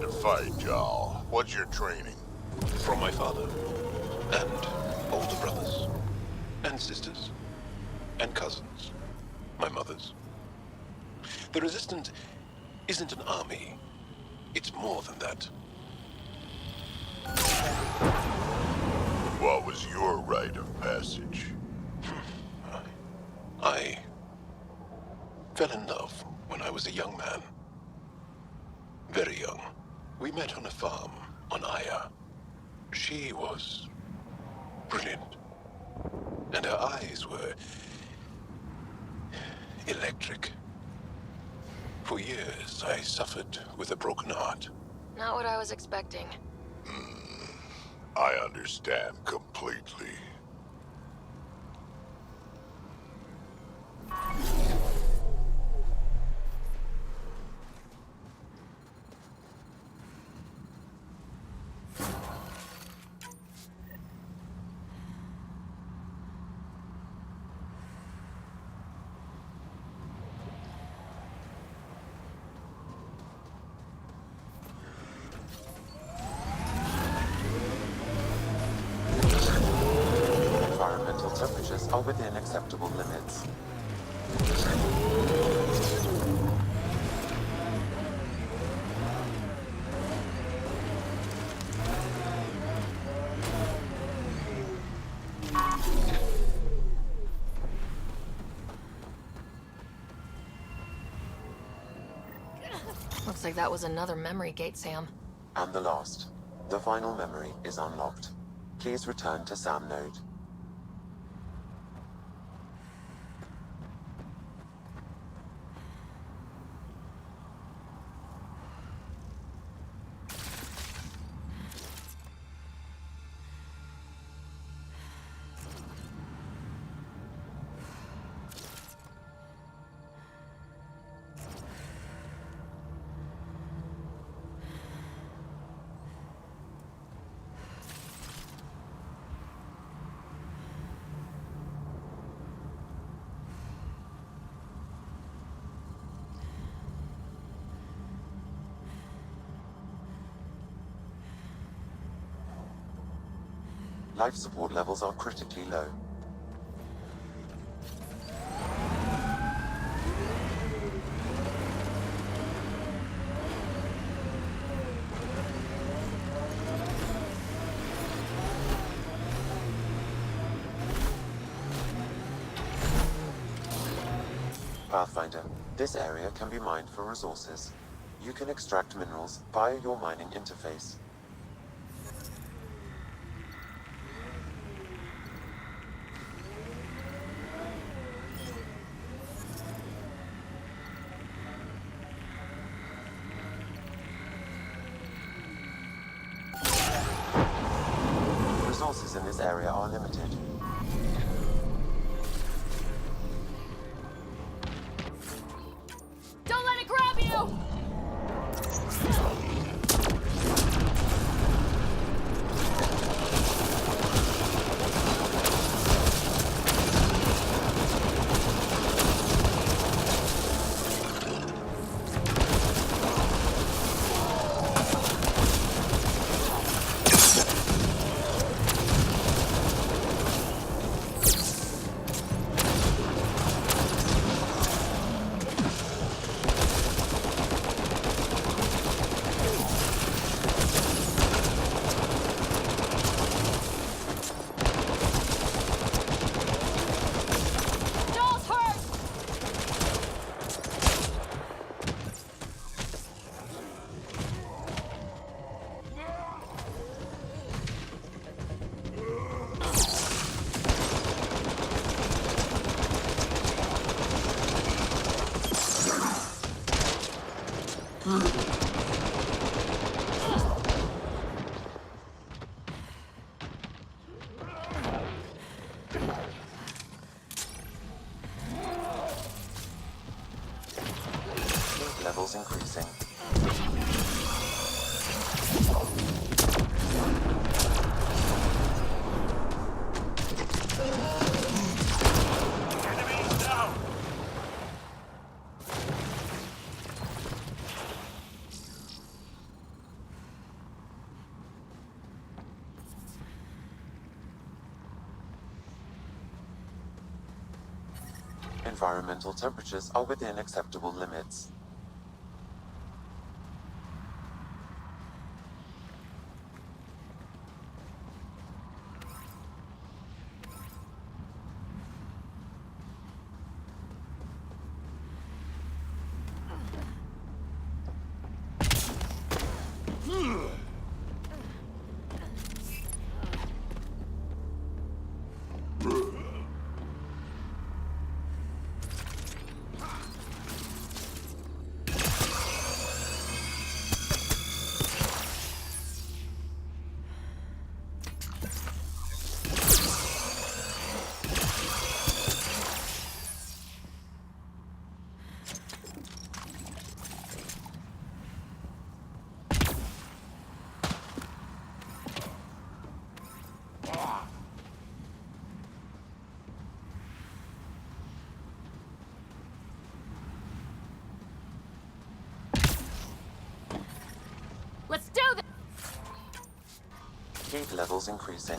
to fight, Jarl? What's your training? From my father. And older brothers. And sisters. And cousins. My mother's. The Resistance isn't an army. It's more than that. What was your rite of passage? I fell in love when I was a young man. Very young. We met on a farm on Aya. She was brilliant. And her eyes were electric. For years, I suffered with a broken heart. Not what I was expecting. I understand completely. Environmental temperatures are within acceptable limits. Looks like that was another memory gate, Sam. And the last. The final memory is unlocked. Please return to Sam Node. Life support levels are critically low. Pathfinder, this area can be mined for resources. You can extract minerals via your mining interface. Resources in this area are limited. Don't let it grab you! Levels increasing. environmental temperatures are within acceptable limits. Let's do this! Heat levels increasing.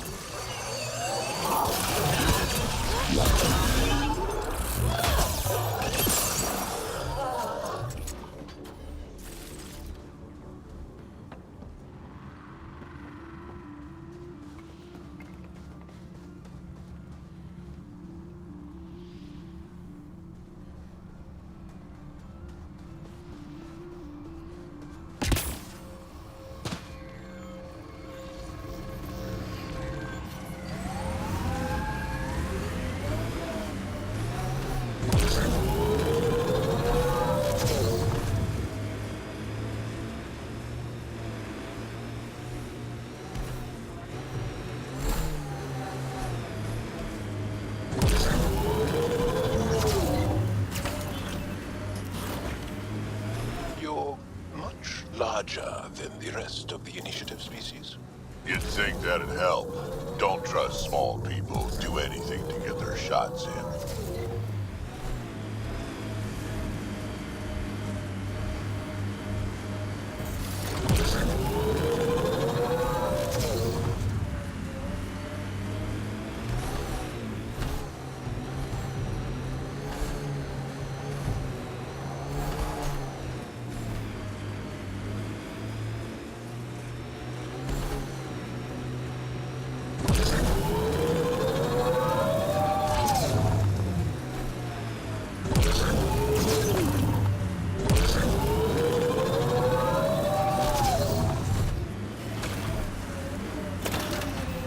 Larger than the rest of the initiative species. You'd think that'd help. Don't trust small people. Do anything to get their shots in.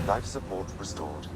Life support restored.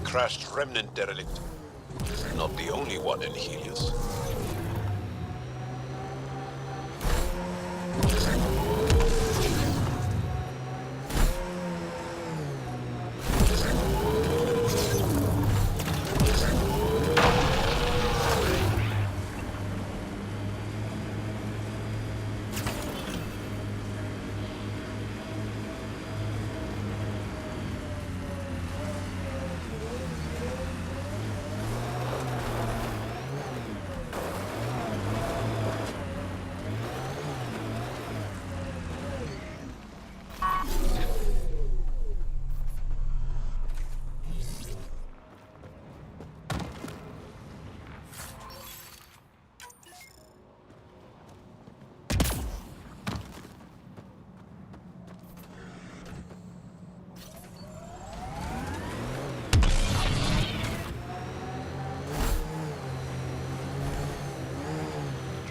Crashed remnant derelict. Not the only one in Helios.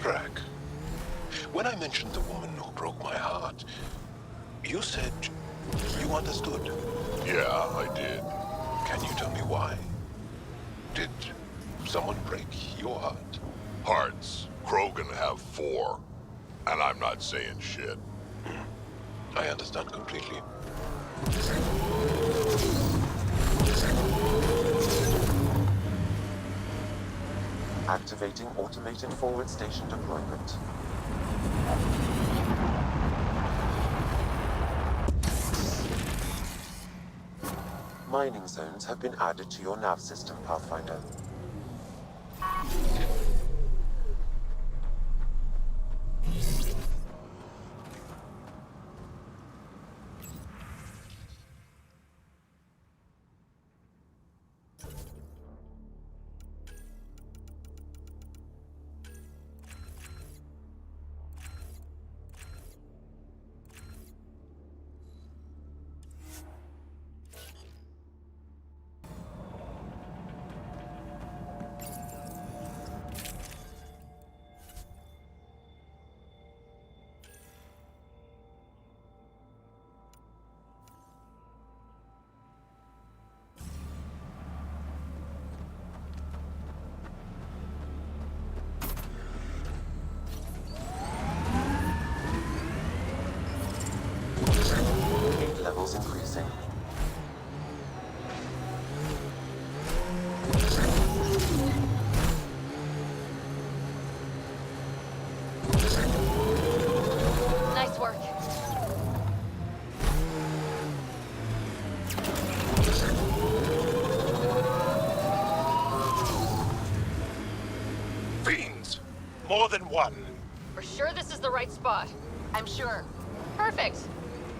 Drac, when I mentioned the woman who broke my heart, you said you understood. Yeah, I did. Can you tell me why? Did someone break your heart? Hearts. Krogan have 4. And I'm not saying shit. I understand completely. Activating automated forward station deployment. Mining zones have been added to your nav system, Pathfinder. Levels increasing. Nice work. Fiends! More than one. We're sure this is the right spot. I'm sure. Perfect.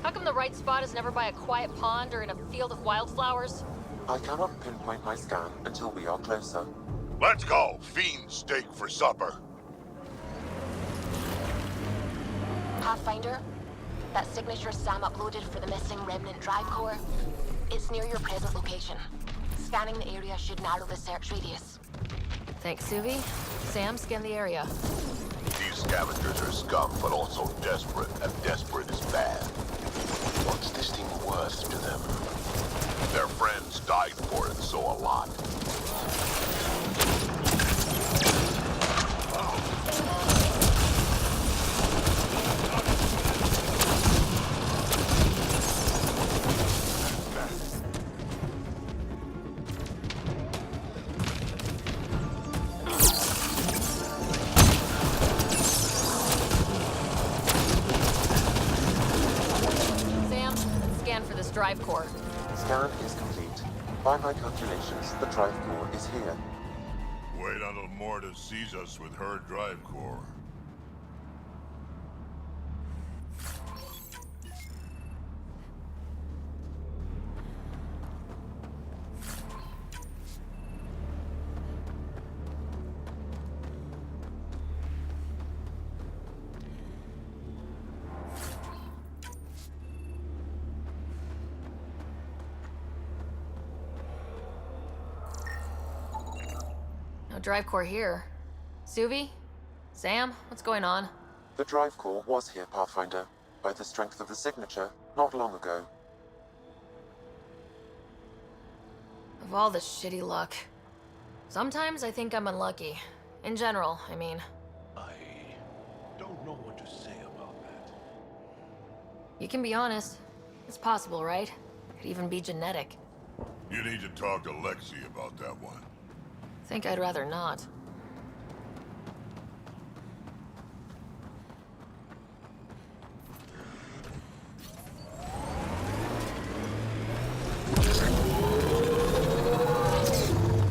How come the right spot is never by a quiet pond or in a field of wildflowers? I cannot pinpoint my scan until we are closer. Let's go! Fiend steak for supper. Pathfinder, that signature Sam uploaded for the missing remnant drive core, it's near your present location. Scanning the area should narrow the search radius. Thanks, Suvi. Sam, scan the area. These scavengers are scum, but also desperate, and desperate is bad. What's this thing worth to them? Their friends died for it, so a lot. Drive core. Scan is complete. By my calculations, the drive core is here. Wait until Morta sees us with her drive core. No drive core here. Suvi? Sam? What's going on? The drive core was here, Pathfinder, by the strength of the signature, not long ago. Of all the shitty luck. Sometimes I think I'm unlucky. In general, I mean. I don't know what to say about that. You can be honest. It's possible, right? Could even be genetic. You need to talk to Lexi about that one. Think I'd rather not.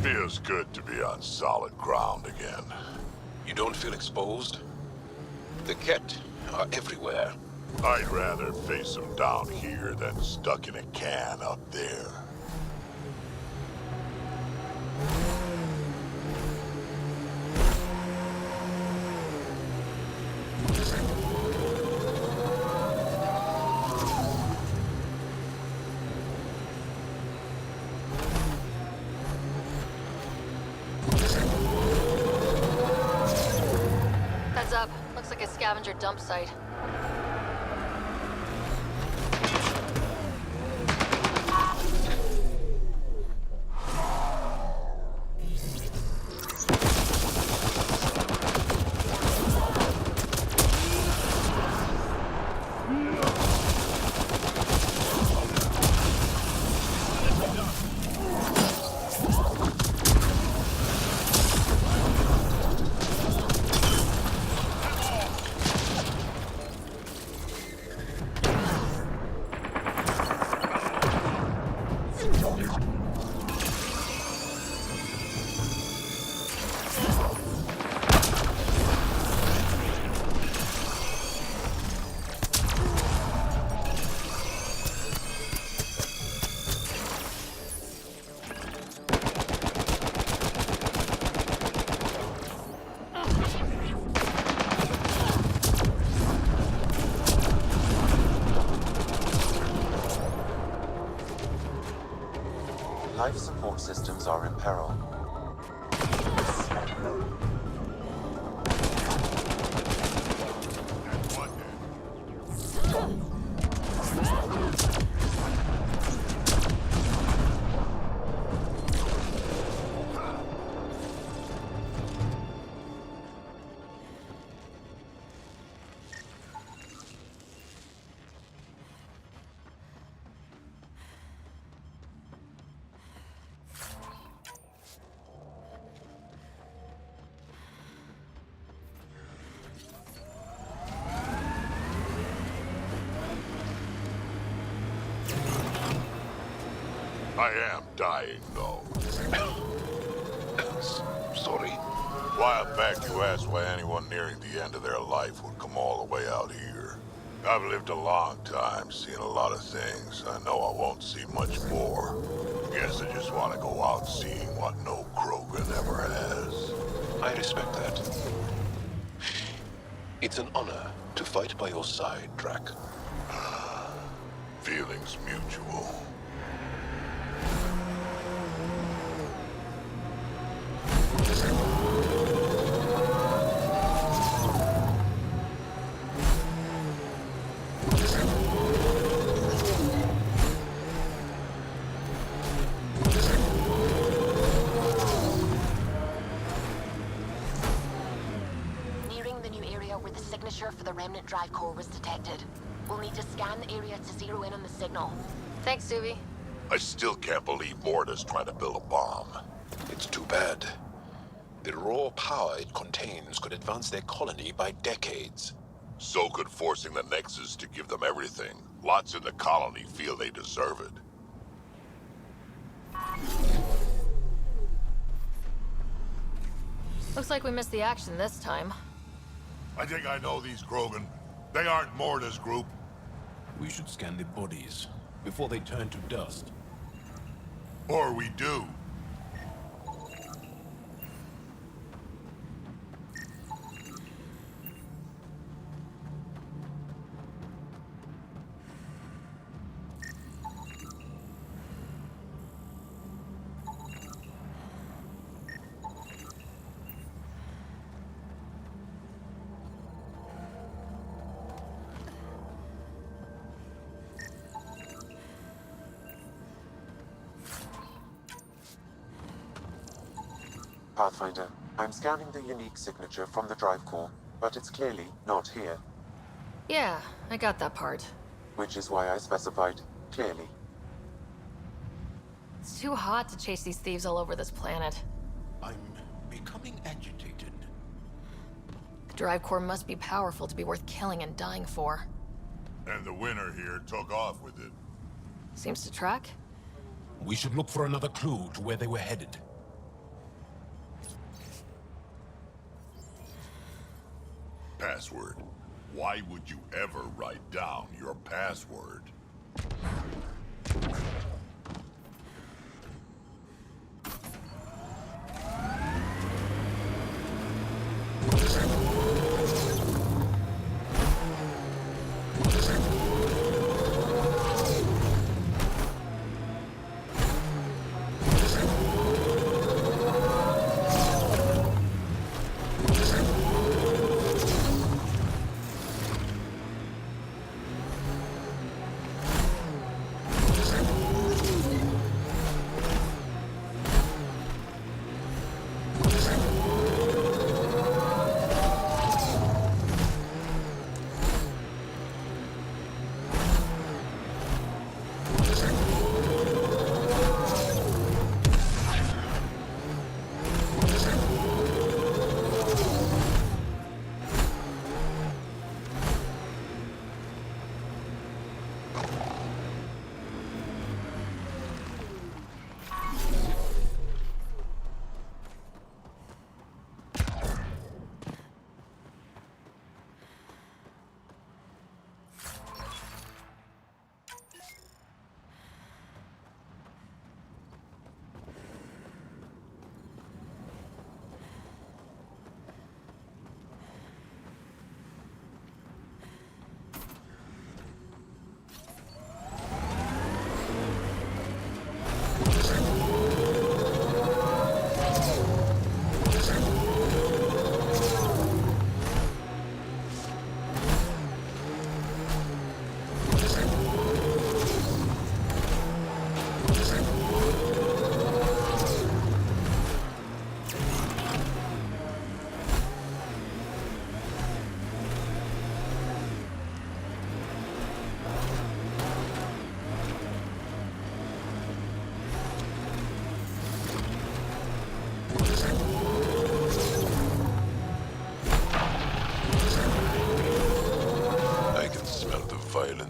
Feels good to be on solid ground again. You don't feel exposed? The Ket are everywhere. I'd rather face them down here than stuck in a can up there. Heads up. Looks like a scavenger dump site. Life support systems are in peril. I am dying, though. Sorry? A while back, you asked why anyone nearing the end of their life would come all the way out here. I've lived a long time, seen a lot of things. I know I won't see much more. Guess I just want to go out seeing what no Krogan ever has. I respect that. It's an honor to fight by your side, Drac. Feelings mutual. Nearing the new area where the signature for the remnant drive core was detected. We'll need to scan the area to zero in on the signal. Thanks, Suvi. I still can't believe Morta's trying to build a bomb. It's too bad. The raw power it contains could advance their colony by decades. So could forcing the Nexus to give them everything. Lots in the colony feel they deserve it. Looks like we missed the action this time. I think I know these Krogan. They aren't Morta's group. We should scan the bodies before they turn to dust. Or we do. Pathfinder, I'm scanning the unique signature from the drive core, but it's clearly not here. Yeah, I got that part. Which is why I specified clearly. It's too hot to chase these thieves all over this planet. I'm becoming agitated. The drive core must be powerful to be worth killing and dying for. And the winner here took off with it. Seems to track. We should look for another clue to where they were headed. Password. Why would you ever write down your password?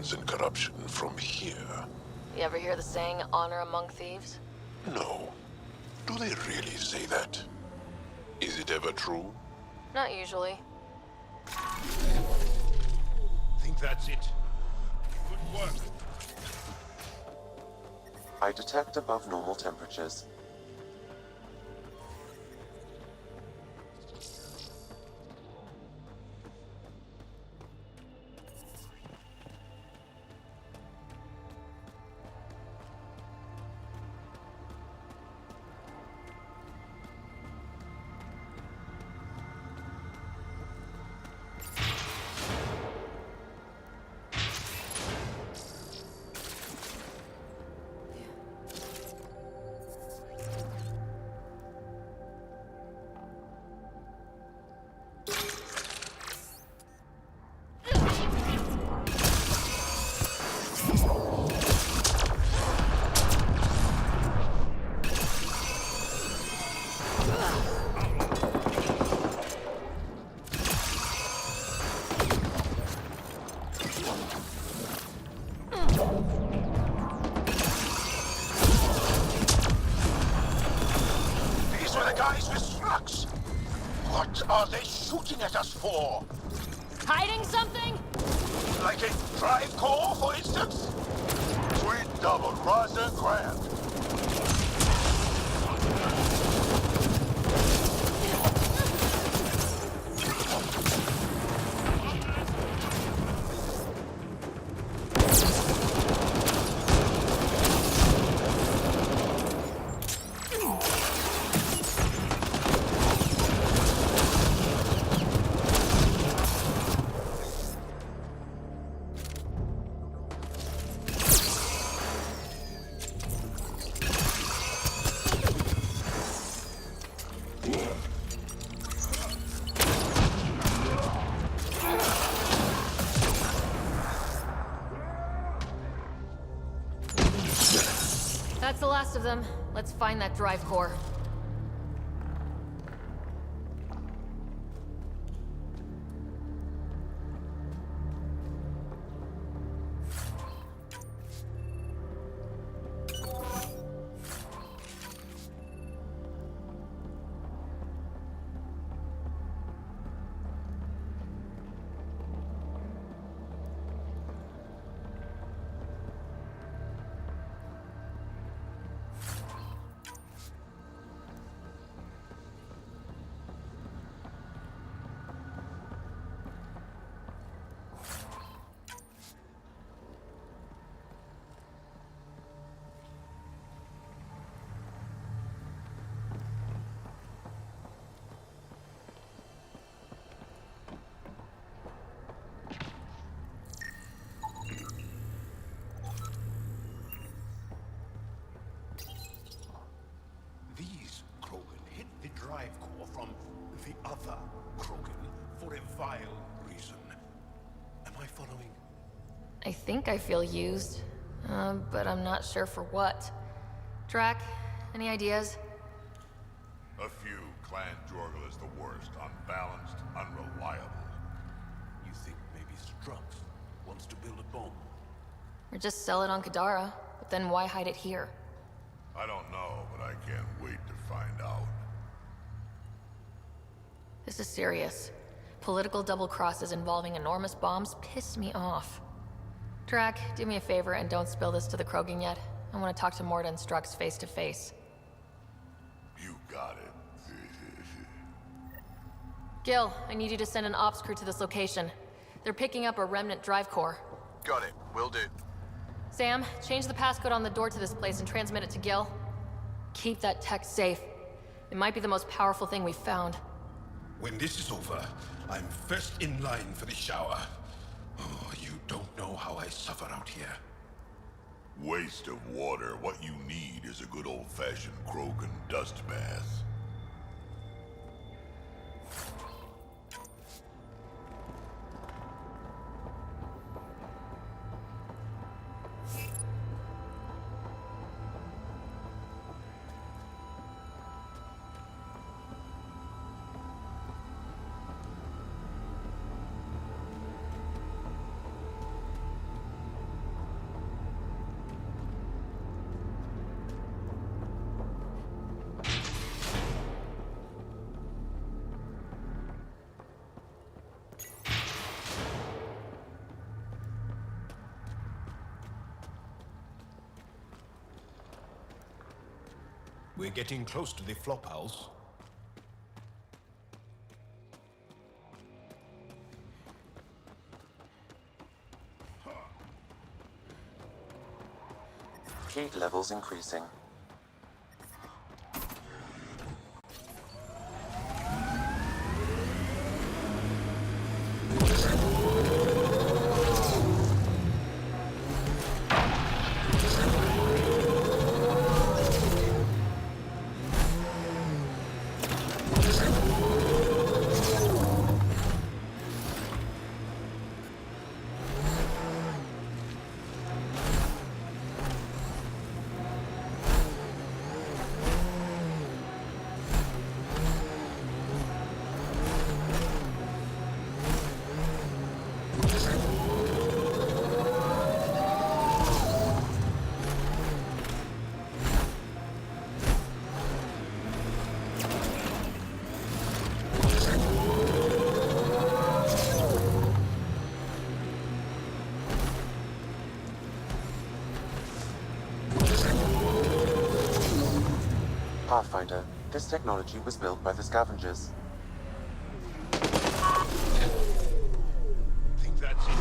violence and corruption from here. You ever hear the saying, honor among thieves? No. Do they really say that? Is it ever true? Not usually. Think that's it. Good work. I detect above normal temperatures. What are they shooting at us for? Hiding something? Like a drive core, for instance? Sweet double cross and grand. That's the last of them. Let's find that drive core. These Krogan hit the drive core from the other Krogan for a vile reason. Am I following? I think I feel used, but I'm not sure for what. Drac, any ideas? A few. Clan Jorgel is the worst. Unbalanced, unreliable. You think maybe Strux wants to build a bomb? Or just sell it on Kadara, but then why hide it here? I don't know, but I can't wait to find out. This is serious. Political double crosses involving enormous bombs piss me off. Drac, do me a favor and don't spill this to the Krogan yet. I want to talk to Morta and Strux face to face. You got it. Gil, I need you to send an ops crew to this location. They're picking up a remnant drive core. Got it. Will do. Sam, change the passcode on the door to this place and transmit it to Gil. Keep that tech safe. It might be the most powerful thing we've found. When this is over, I'm first in line for the shower. Oh, you don't know how I suffer out here. Waste of water. What you need is a good old-fashioned Krogan dust bath. We're getting close to the flop house. Heat levels increasing. Pathfinder, this technology was built by the scavengers. Think that's it.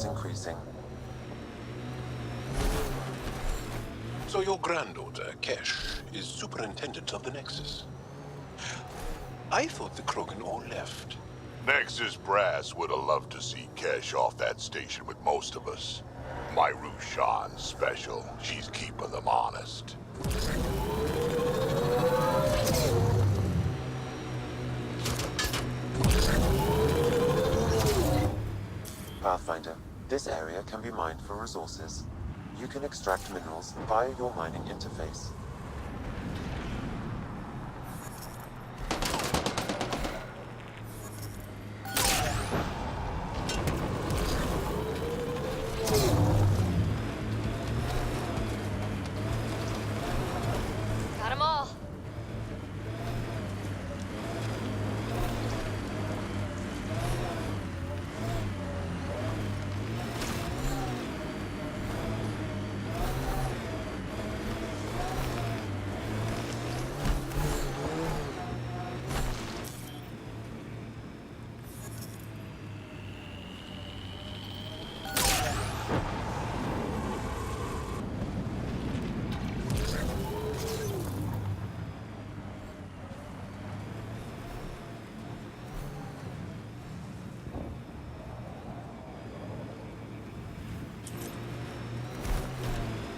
Increasing. So your granddaughter, Kesh, is superintendent of the Nexus. I thought the Krogan all left. Nexus brass would have loved to see Kesh off that station with most of us. My Rushan's special. She's keeping them honest. Pathfinder, this area can be mined for resources. You can extract minerals via your mining interface. Got them all.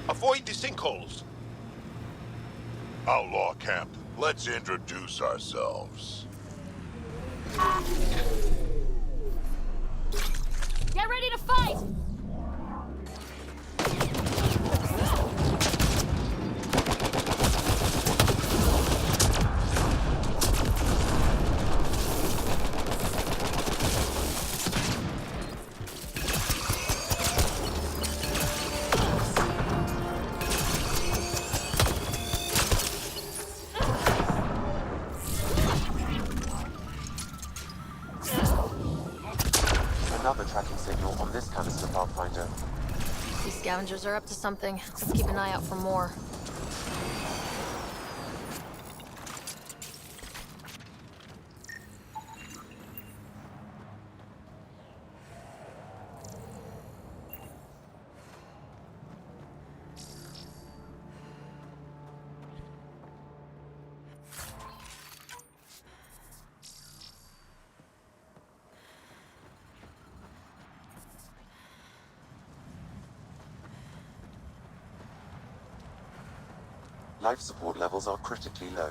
Avoid the sinkholes. Outlaw camp, let's introduce ourselves. Get ready to fight! tracking signal on this canister, Pathfinder. These scavengers are up to something. Let's keep an eye out for more. Life support levels are critically low.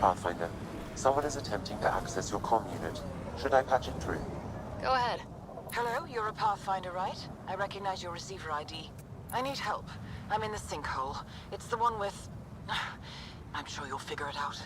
Pathfinder, someone is attempting to access your comm unit. Should I patch it through? Go ahead. Hello, you're a Pathfinder, right? I recognize your receiver ID. I need help. I'm in the sinkhole. It's the one with... I'm sure you'll figure it out.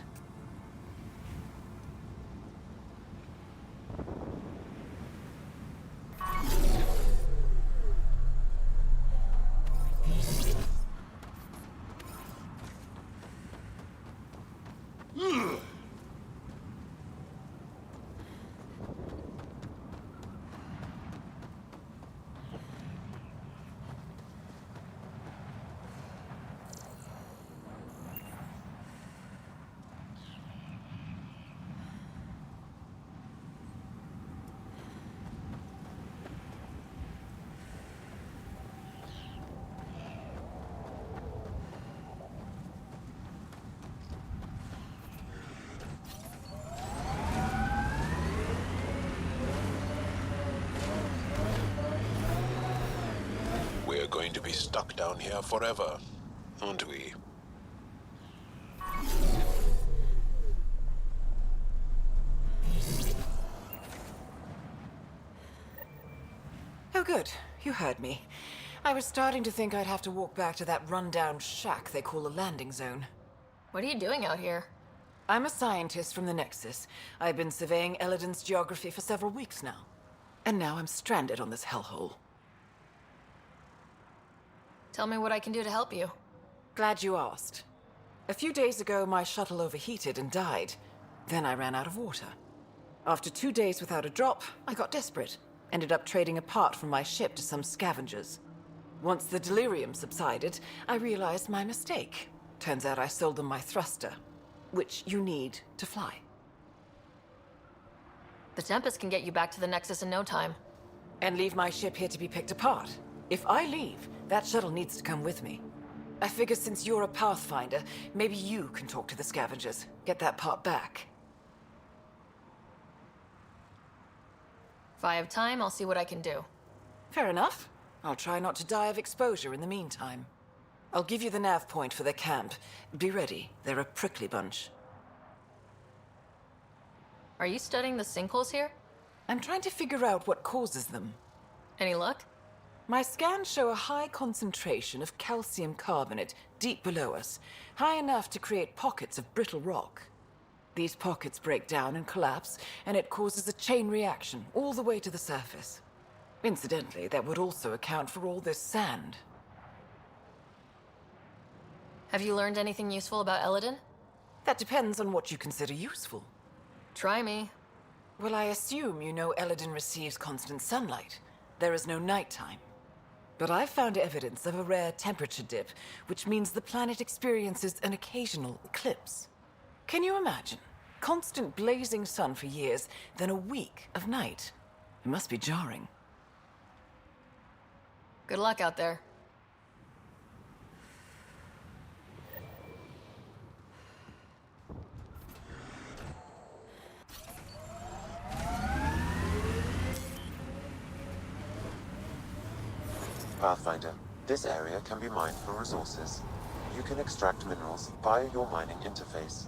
We're going to be stuck down here forever, aren't we? Oh, good. You heard me. I was starting to think I'd have to walk back to that rundown shack they call a landing zone. What are you doing out here? I'm a scientist from the Nexus. I've been surveying Elodin's geography for several weeks now. And now I'm stranded on this hellhole. Tell me what I can do to help you. Glad you asked. A few days ago, my shuttle overheated and died. Then I ran out of water. After 2 days without a drop, I got desperate. Ended up trading a part from my ship to some scavengers. Once the delirium subsided, I realized my mistake. Turns out I sold them my thruster, which you need to fly. The Tempest can get you back to the Nexus in no time. And leave my ship here to be picked apart. If I leave, that shuttle needs to come with me. I figure since you're a Pathfinder, maybe you can talk to the scavengers. Get that part back. If I have time, I'll see what I can do. Fair enough. I'll try not to die of exposure in the meantime. I'll give you the nav point for the camp. Be ready. They're a prickly bunch. Are you studying the sinkholes here? I'm trying to figure out what causes them. Any luck? My scans show a high concentration of calcium carbonate deep below us, high enough to create pockets of brittle rock. These pockets break down and collapse, and it causes a chain reaction all the way to the surface. Incidentally, that would also account for all this sand. Have you learned anything useful about Elodin? That depends on what you consider useful. Try me. Well, I assume you know Elodin receives constant sunlight. There is no nighttime. But I've found evidence of a rare temperature dip, which means the planet experiences an occasional eclipse. Can you imagine? Constant blazing sun for years, then a week of night. It must be jarring. Good luck out there. Pathfinder, this area can be mined for resources. You can extract minerals via your mining interface.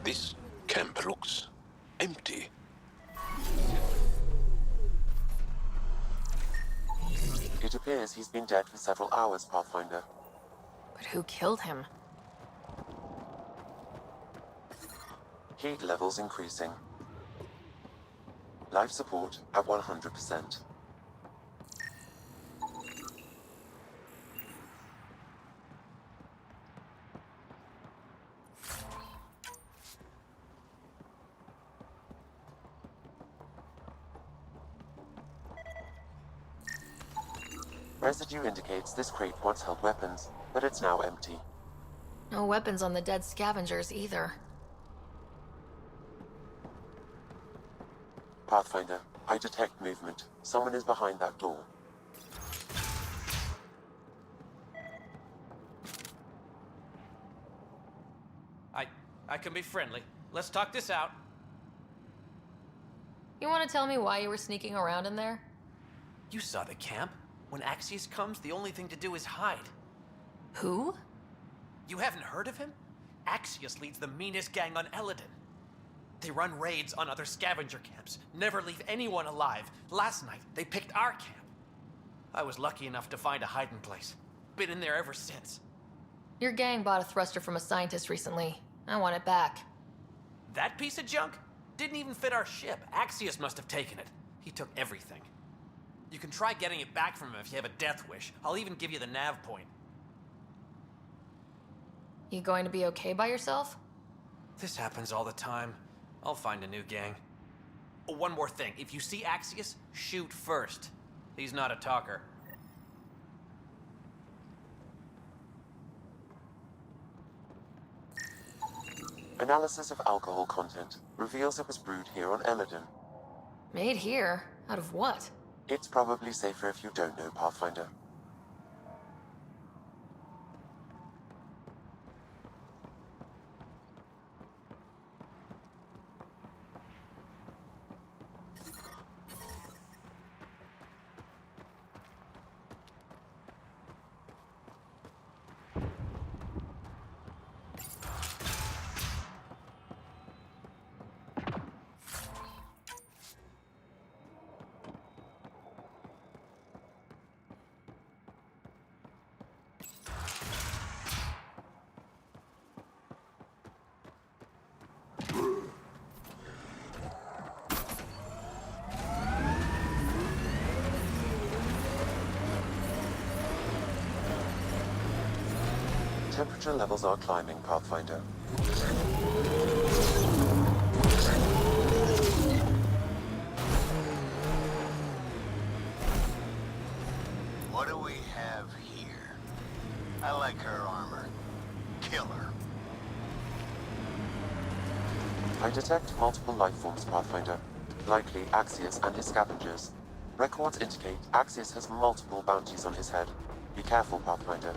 This camp looks empty. It appears he's been dead for several hours, Pathfinder. But who killed him? Heat levels increasing. Life support at 100%. Residue indicates this crate once held weapons, but it's now empty. No weapons on the dead scavengers either. Pathfinder, I detect movement. Someone is behind that door. I can be friendly. Let's talk this out. You want to tell me why you were sneaking around in there? You saw the camp. When Axius comes, the only thing to do is hide. Who? You haven't heard of him? Axius leads the meanest gang on Eladin. They run raids on other scavenger camps, never leave anyone alive. Last night, they picked our camp. I was lucky enough to find a hiding place. Been in there ever since. Your gang bought a thruster from a scientist recently. I want it back. That piece of junk didn't even fit our ship. Axius must have taken it. He took everything. You can try getting it back from him if you have a death wish. I'll even give you the nav point. You going to be okay by yourself? This happens all the time. I'll find a new gang. Oh, one more thing. If you see Axius, shoot first. He's not a talker. Analysis of alcohol content reveals it was brewed here on Eladin. Made here? Out of what? It's probably safer if you don't know, Pathfinder. Temperature levels are climbing, Pathfinder. What do we have here? I like her armor. Kill her. I detect multiple life forms, Pathfinder. Likely Axius and his scavengers. Records indicate Axius has multiple bounties on his head. Be careful, Pathfinder.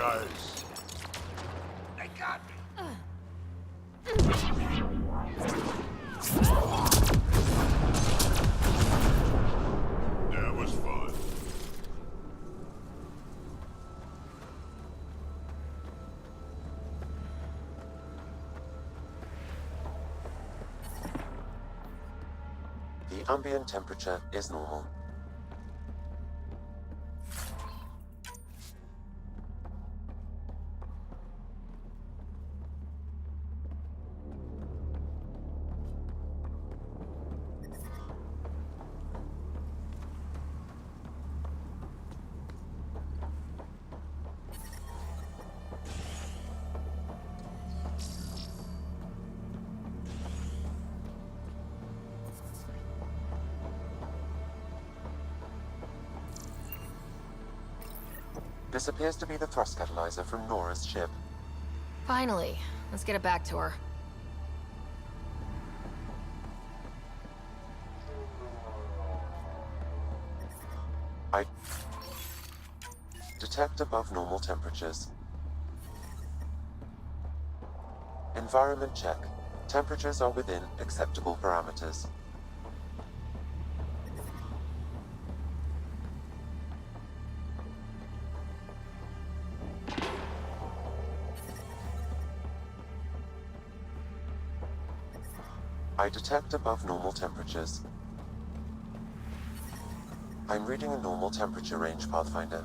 guys. They got me. That was fun. The ambient temperature is normal. This appears to be the thrust catalyzer from Nora's ship. Finally. Let's get it back to her. I detect above normal temperatures. Environment check. Temperatures are within acceptable parameters. I detect above normal temperatures. I'm reading a normal temperature range, Pathfinder.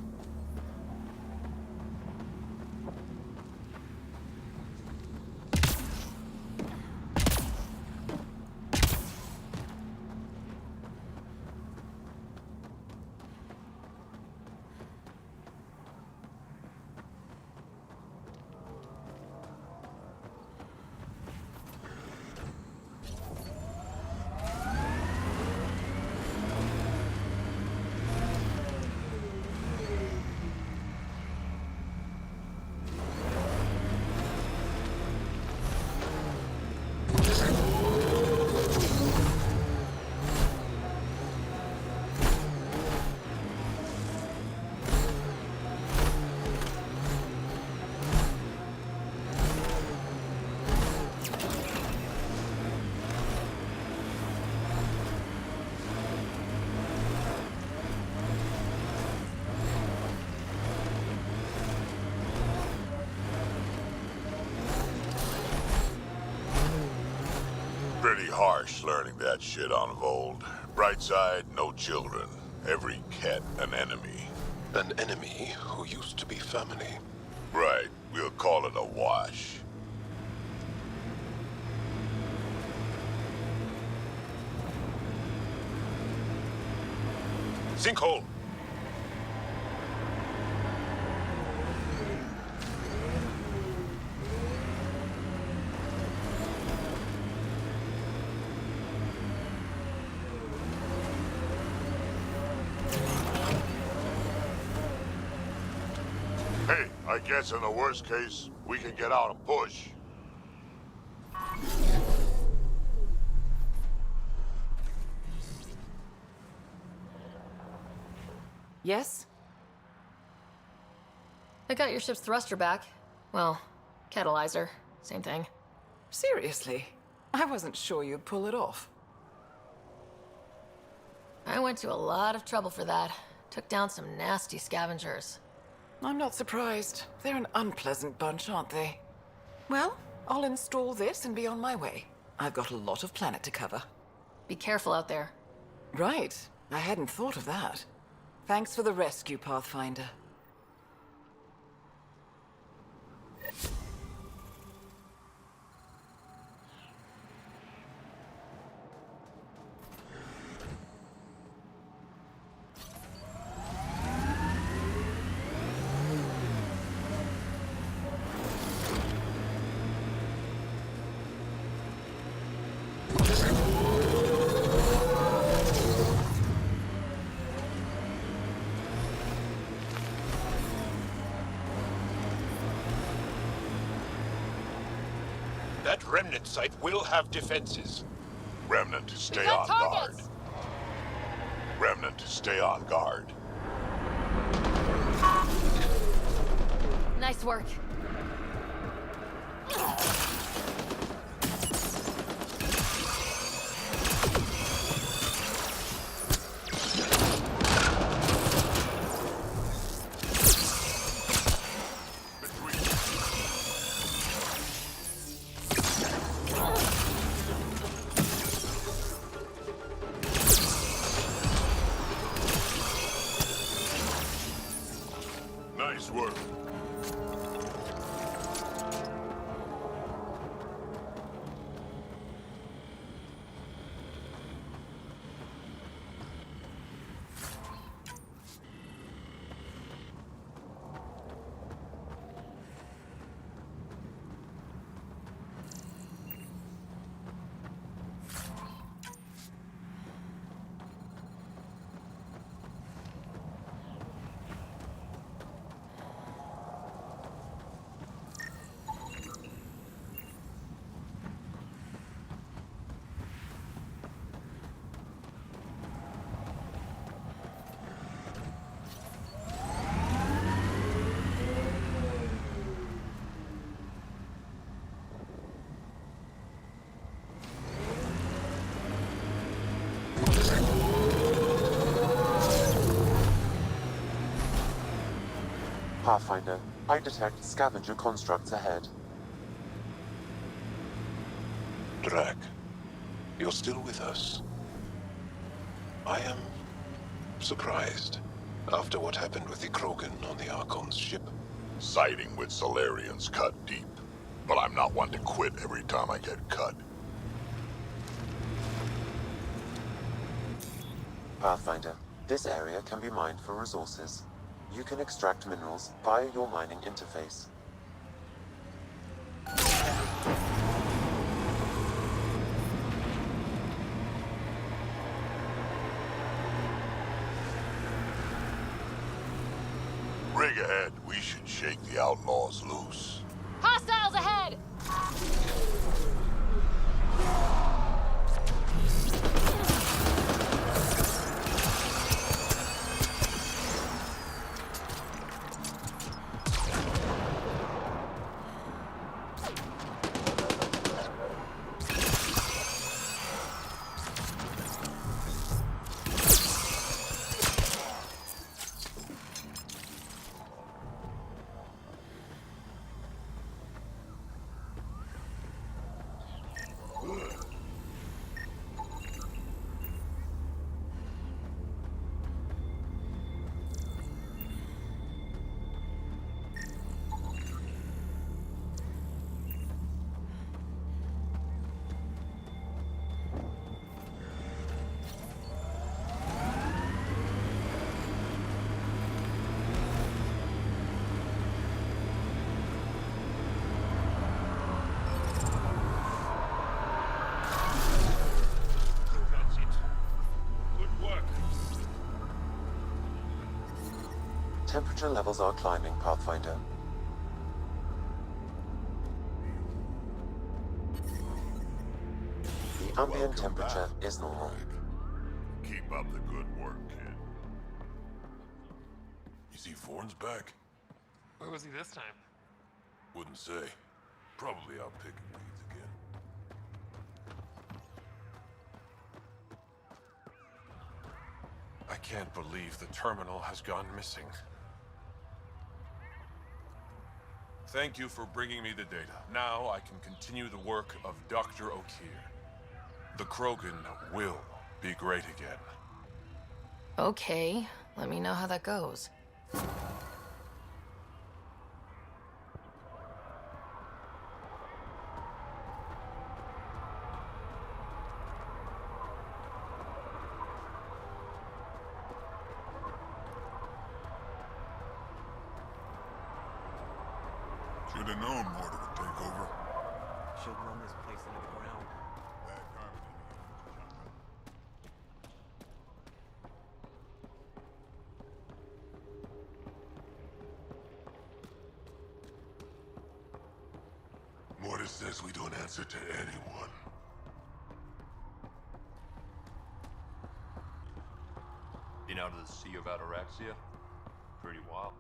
Pretty harsh learning that shit on Vold. Bright side, no children. Every cat an enemy. An enemy who used to be family. Right, we'll call it a wash. Sinkhole! Hey, I guess in the worst case, we can get out and push. Yes? I got your ship's thruster back. Well, catalyzer. Same thing. Seriously? I wasn't sure you'd pull it off. I went to a lot of trouble for that. Took down some nasty scavengers. I'm not surprised. They're an unpleasant bunch, aren't they? Well, I'll install this and be on my way. I've got a lot of planet to cover. Be careful out there. Right. I hadn't thought of that. Thanks for the rescue, Pathfinder. That remnant site will have defenses. Remnant to stay on guard. Remnant to stay on guard. Nice work. Nice work. Pathfinder, I detect scavenger constructs ahead. Drac, you're still with us. I am surprised after what happened with the Krogan on the Archon's ship. Siding with Solarians cut deep, but I'm not one to quit every time I get cut. Pathfinder, this area can be mined for resources. You can extract minerals via your mining interface. Rig ahead, we should shake the outlaws loose. Hostiles ahead! Temperature levels are climbing, Pathfinder. The ambient temperature is normal. Keep up the good work, kid. You see Vorn's back? Where was he this time? Wouldn't say. Probably out picking weeds again. I can't believe the terminal has gone missing. Thank you for bringing me the data. Now I can continue the work of Dr. O'Keir. The Krogan will be great again. Okay, let me know how that goes. Should have known Mortar would take over. Should run this place into the ground. Mortar says we don't answer to anyone. Been out of the Sea of Ataraxia? Pretty wild.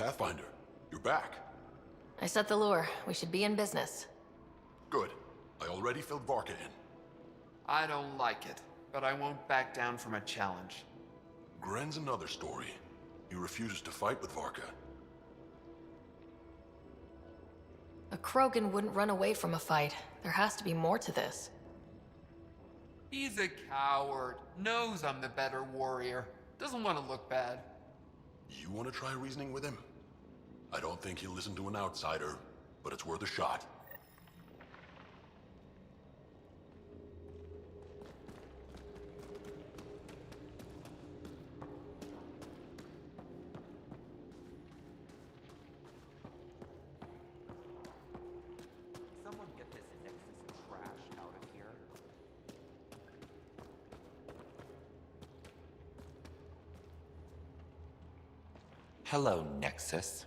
Pathfinder, you're back. I set the lure. We should be in business. Good. I already filled Varka in. I don't like it, but I won't back down from a challenge. Gren's another story. He refuses to fight with Varka. A Krogan wouldn't run away from a fight. There has to be more to this. He's a coward. Knows I'm the better warrior. Doesn't want to look bad. You want to try reasoning with him? I don't think he'll listen to an outsider, but it's worth a shot. Someone get this Nexus trash out of here. Hello, Nexus.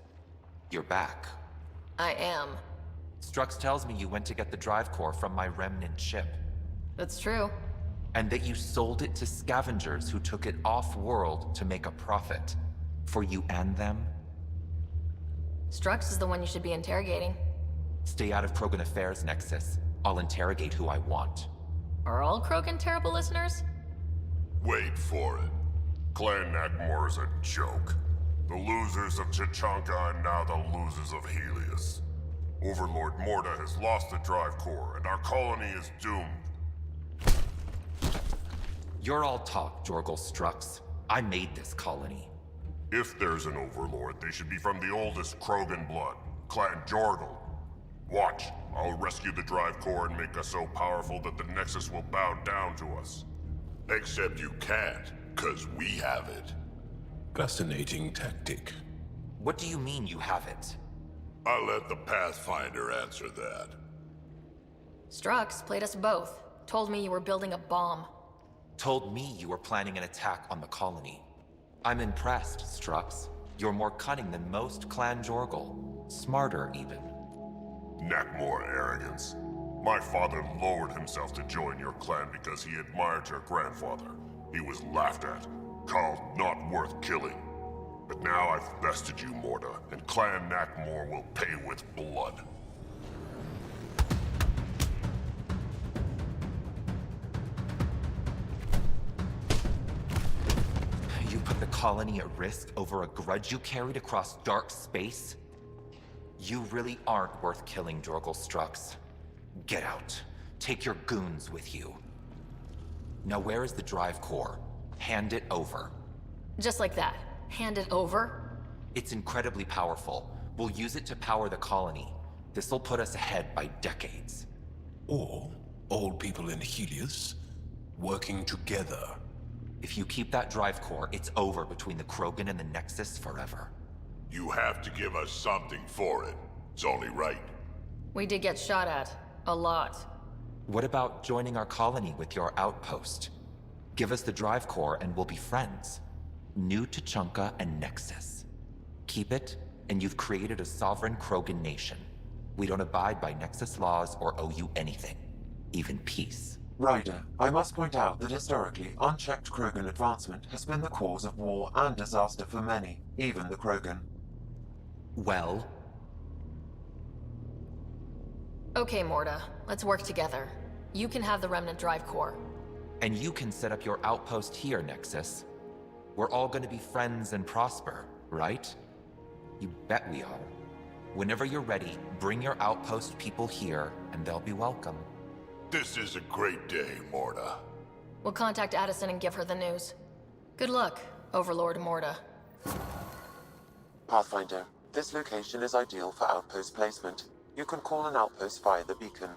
You're back. I am. Strux tells me you went to get the drive core from my remnant ship. That's true. And that you sold it to scavengers who took it off-world to make a profit. For you and them? Strux is the one you should be interrogating. Stay out of Krogan affairs, Nexus. I'll interrogate who I want. Are all Krogan terrible listeners? Wait for it. Clan Nakmor is a joke. The losers of Chichanka and now the losers of Helios. Overlord Morda has lost the drive core, and our colony is doomed. You're all talk, Jorgal Strux. I made this colony. If there's an overlord, they should be from the oldest Krogan blood, Clan Jorgal. Watch, I'll rescue the drive core and make us so powerful that the Nexus will bow down to us. Except you can't, 'cause we have it. Fascinating tactic. What do you mean you have it? I'll let the Pathfinder answer that. Strux played us both. Told me you were building a bomb. Told me you were planning an attack on the colony. I'm impressed, Strux. You're more cunning than most Clan Jorgal. Smarter, even. Nakmor arrogance. My father lowered himself to join your clan because he admired your grandfather. He was laughed at, called not worth killing. But now I've bested you, Morda, and Clan Nakmor will pay with blood. You put the colony at risk over a grudge you carried across dark space? You really aren't worth killing, Jorgal Strux. Get out. Take your goons with you. Now where is the drive core? Hand it over. Just like that. Hand it over? It's incredibly powerful. We'll use it to power the colony. This'll put us ahead by decades. Or all people in Helios working together. If you keep that drive core, it's over between the Krogan and the Nexus forever. You have to give us something for it. It's only right. We did get shot at. A lot. What about joining our colony with your outpost? Give us the drive core and we'll be friends. New Tuchanka and Nexus. Keep it, and you've created a sovereign Krogan nation. We don't abide by Nexus laws or owe you anything. Even peace. Ryder, I must point out that historically, unchecked Krogan advancement has been the cause of war and disaster for many, even the Krogan. Well? Okay, Morda. Let's work together. You can have the Remnant drive core. And you can set up your outpost here, Nexus. We're all gonna be friends and prosper, right? You bet we are. Whenever you're ready, bring your outpost people here, and they'll be welcome. This is a great day, Morda. We'll contact Addison and give her the news. Good luck, Overlord Morda. Pathfinder, this location is ideal for outpost placement. You can call an outpost via the beacon.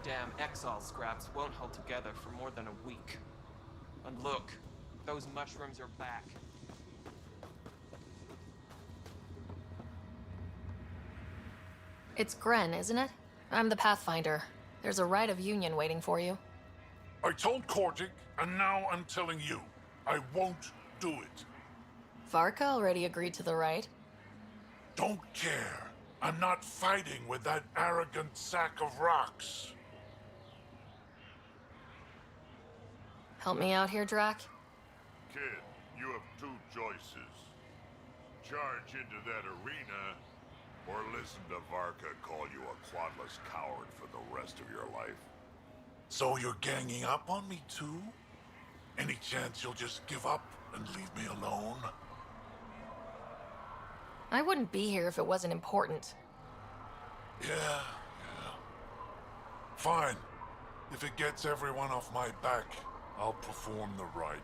Damn exile scraps won't hold together for more than a week. And look, those mushrooms are back. It's Gren, isn't it? I'm the Pathfinder. There's a rite of union waiting for you. I told Kordic, and now I'm telling you. I won't do it. Varka already agreed to the rite. Don't care. I'm not fighting with that arrogant sack of rocks. Help me out here, Drac? Kid, you have two choices. Charge into that arena, or listen to Varka call you a quadless coward for the rest of your life. So you're ganging up on me too? Any chance you'll just give up and leave me alone? I wouldn't be here if it wasn't important. Yeah. Fine. If it gets everyone off my back, I'll perform the rite.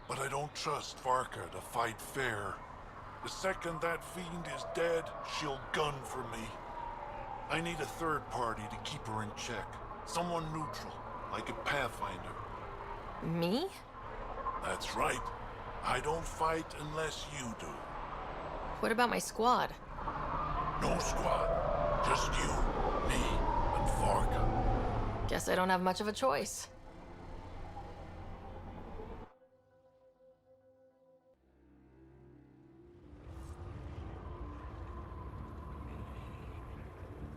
But I don't trust Varka to fight fair. The second that fiend is dead, she'll gun for me. I need a third party to keep her in check. Someone neutral, like a Pathfinder. Me? That's right. I don't fight unless you do. What about my squad? No squad. Just you, me, and Varka. Guess I don't have much of a choice.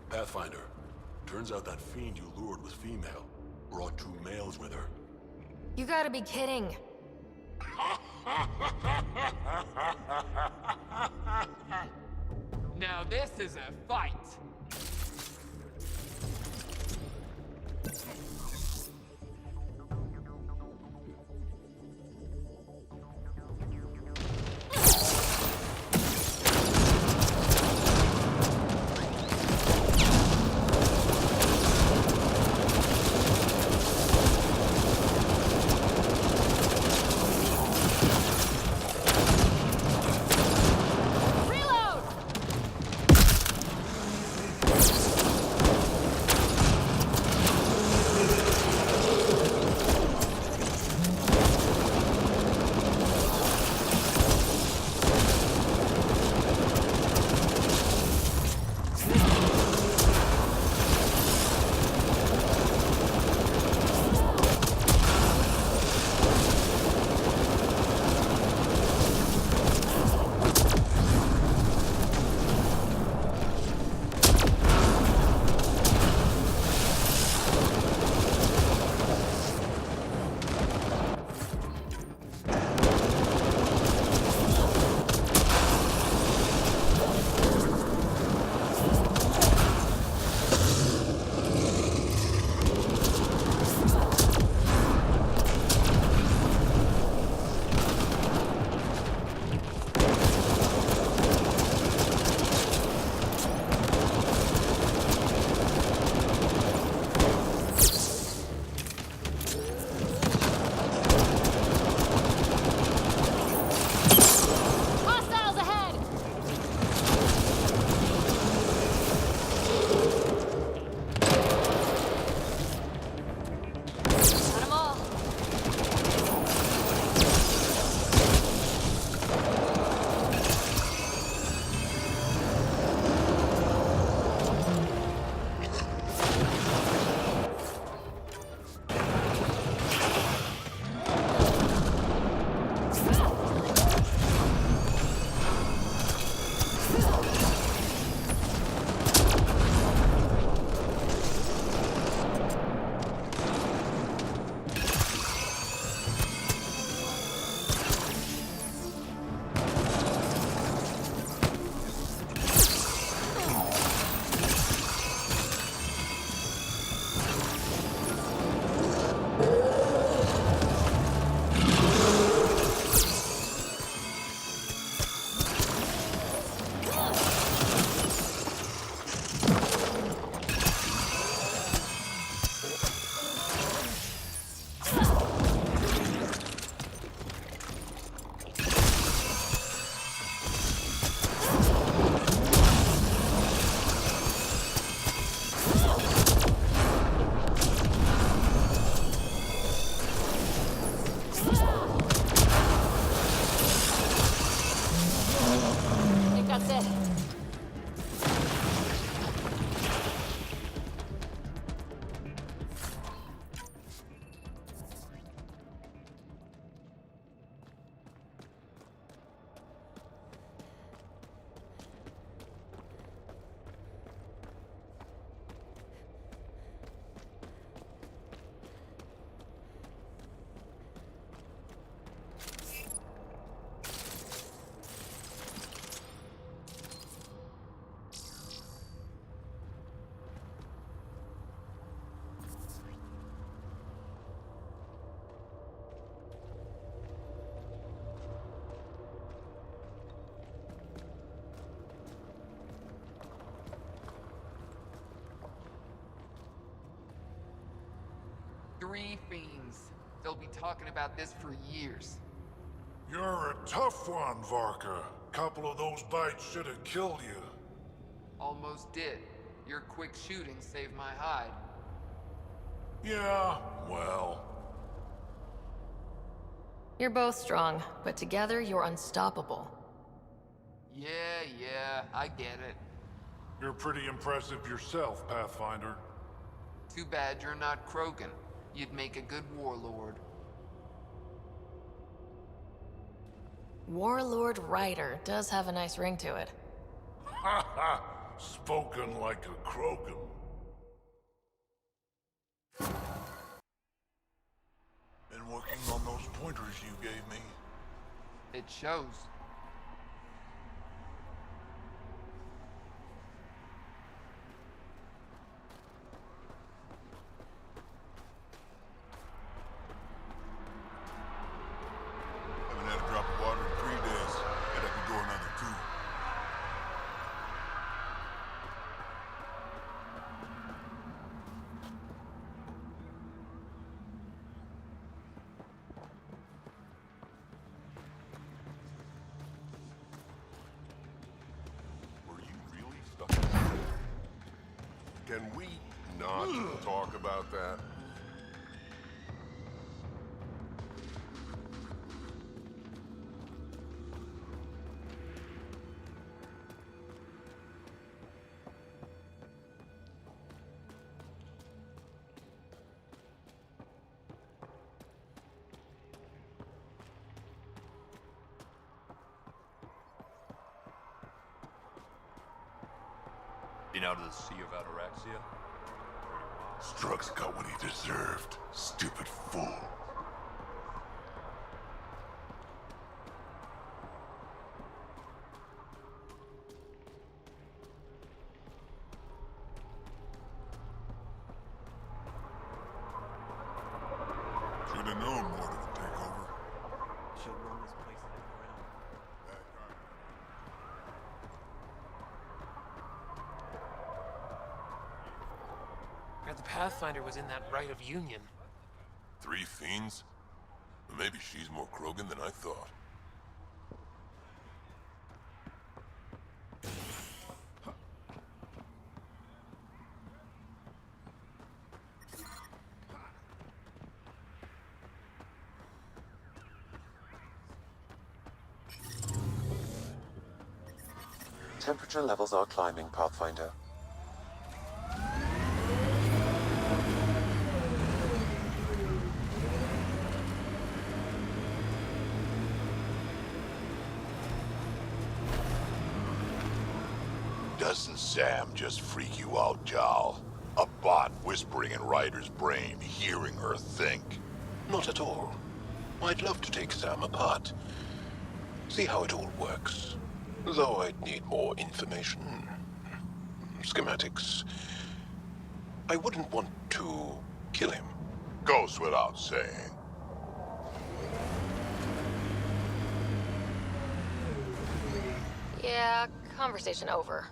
Pathfinder, turns out that fiend you lured was female. Brought 2 males with her. You gotta be kidding. Now this is a fight. 3 fiends. They'll be talking about this for years. You're a tough one, Varka. Couple of those bites should have killed you. Almost did. Your quick shooting saved my hide. Yeah, well... You're both strong, but together you're unstoppable. Yeah, I get it. You're pretty impressive yourself, Pathfinder. Too bad you're not Krogan. You'd make a good warlord. Warlord Ryder does have a nice ring to it. Ha ha! Spoken like a Krogan. Been working on those pointers you gave me. It shows. Haven't had a drop of water in 3 days. Bet I could go another 2. Were you really stuck? Can we not talk about that? Been out of the Sea of Ataraxia? Strux got what he deserved. Stupid fool. Should have known more would take over. Should run this place like around. The Pathfinder was in that Rite of Union. 3 fiends? Maybe she's more Krogan than I thought. Temperature levels are climbing, Pathfinder. Doesn't Sam just freak you out, Jal? A bot whispering in Ryder's brain, hearing her think. Not at all. I'd love to take Sam apart. See how it all works. Though I'd need more information. Schematics. I wouldn't want to kill him. Goes without saying. Yeah, conversation over.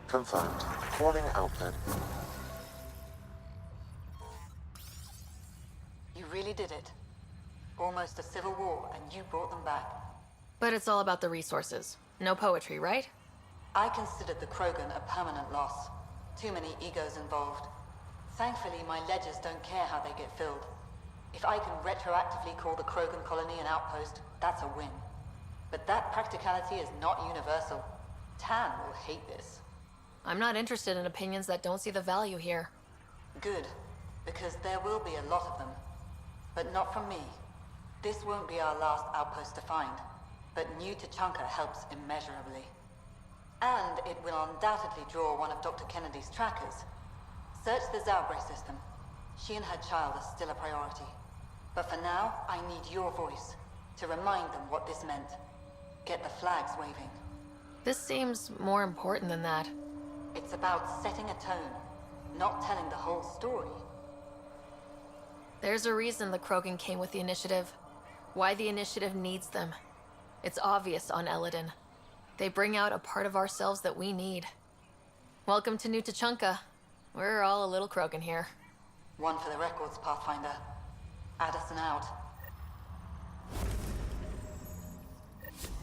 Confirmed. Calling output. You really did it. Almost a civil war, and you brought them back. But it's all about the resources. No poetry, right? I considered the Krogan a permanent loss. Too many egos involved. Thankfully, my ledgers don't care how they get filled. If I can retroactively call the Krogan colony an outpost, that's a win. But that practicality is not universal. Tan will hate this. I'm not interested in opinions that don't see the value here. Good, because there will be a lot of them. But not from me. This won't be our last outpost to find, but New Tachanka helps immeasurably. And it will undoubtedly draw one of Dr. Kennedy's trackers. Search the Zaubre system. She and her child are still a priority. But for now, I need your voice to remind them what this meant. Get the flags waving. This seems more important than that. It's about setting a tone, not telling the whole story. There's a reason the Krogan came with the initiative. Why the initiative needs them. It's obvious on Eladin. They bring out a part of ourselves that we need. Welcome to New Tuchanka. We're all a little Krogan here. One for the records, Pathfinder. Addison out.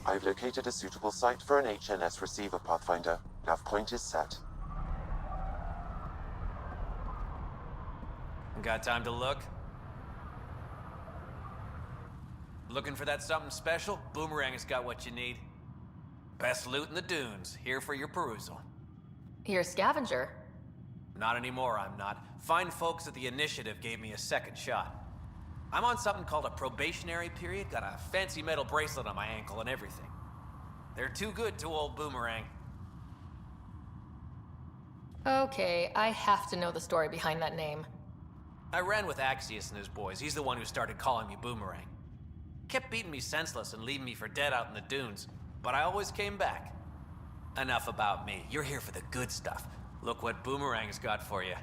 I've located a suitable site for an HNS receiver, Pathfinder. Nav point is set. Got time to look? Looking for that something special? Boomerang has got what you need. Best loot in the dunes, here for your perusal. You're a scavenger. Not anymore, I'm not. Fine folks at the initiative gave me a second shot. I'm on something called a probationary period, got a fancy metal bracelet on my ankle and everything. They're too good to old Boomerang. Okay, I have to know the story behind that name. I ran with Axios and his boys. He's the one who started calling me Boomerang. Kept beating me senseless and leaving me for dead out in the dunes, but I always came back. Enough about me. You're here for the good stuff. Look what Boomerang's got for you.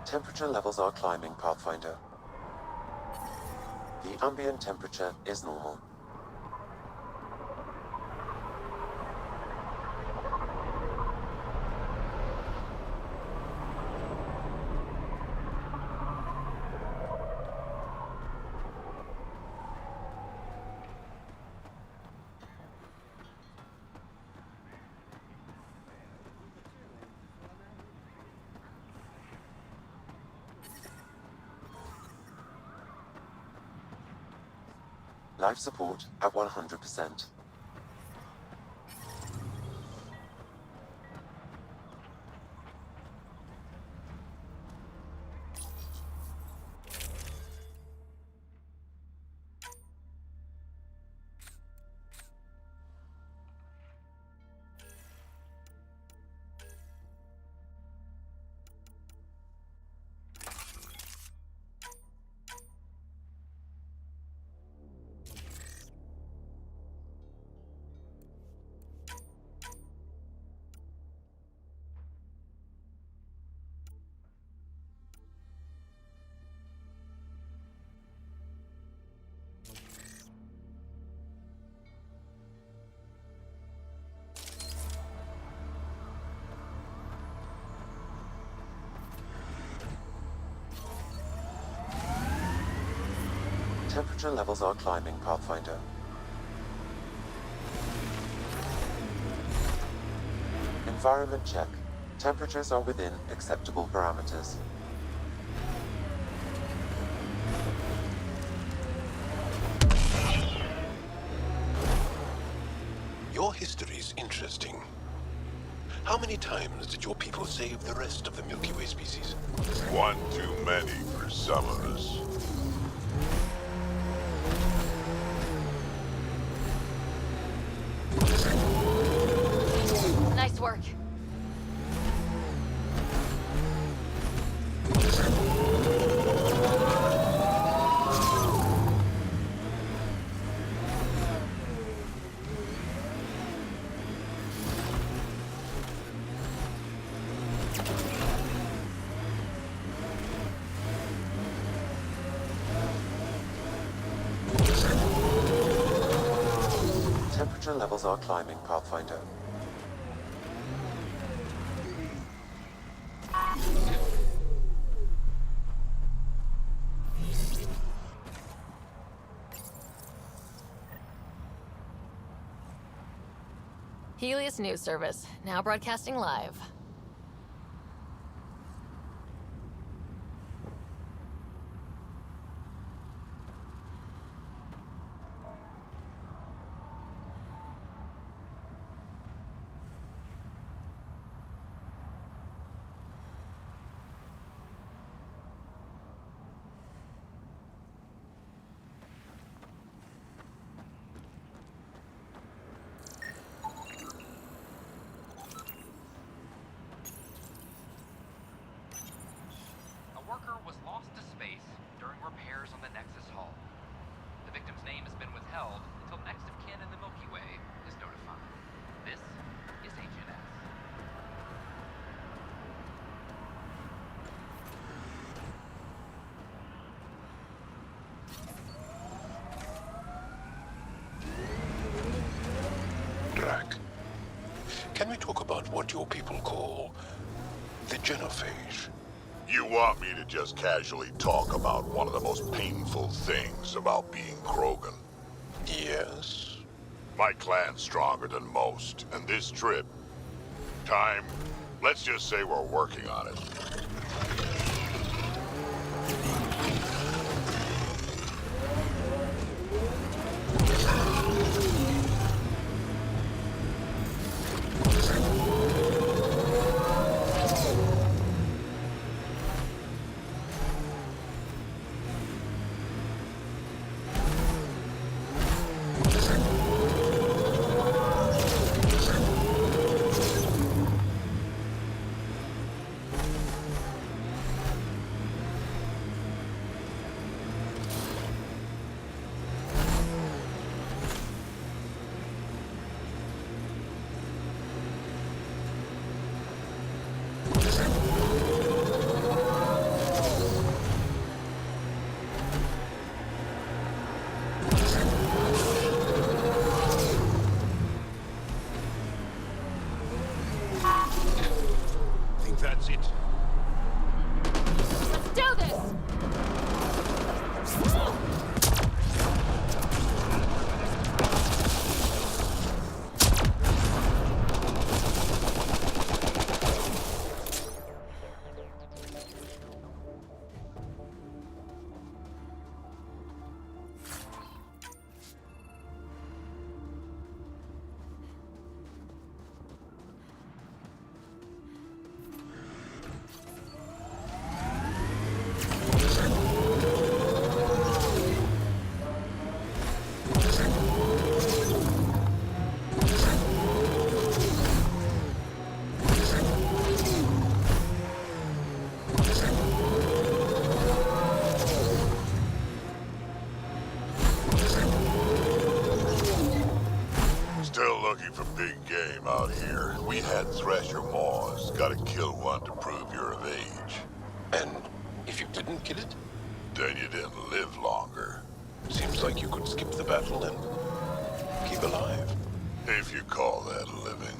Temperature levels are climbing, Pathfinder. The ambient temperature is normal. Life support at 100%. Temperature levels are climbing, Pathfinder. Environment check. Temperatures are within acceptable parameters. Your history's interesting. How many times did your people save the rest of the Milky Way species? One too many for some of us. Nice work. danger levels are climbing, Pathfinder. Helios News Service, now broadcasting live. Can we talk about what your people call the genophage? You want me to just casually talk about one of the most painful things about being Krogan? Yes? My clan's stronger than most, and this trip... let's just say we're working on it. That's it. Let's do this! Still looking for big game out here. We had Thresher Maws. Gotta kill one to prove you're of age. And if you didn't kill it? Then you didn't live longer. Seems like you could skip the battle and keep alive. If you call that living.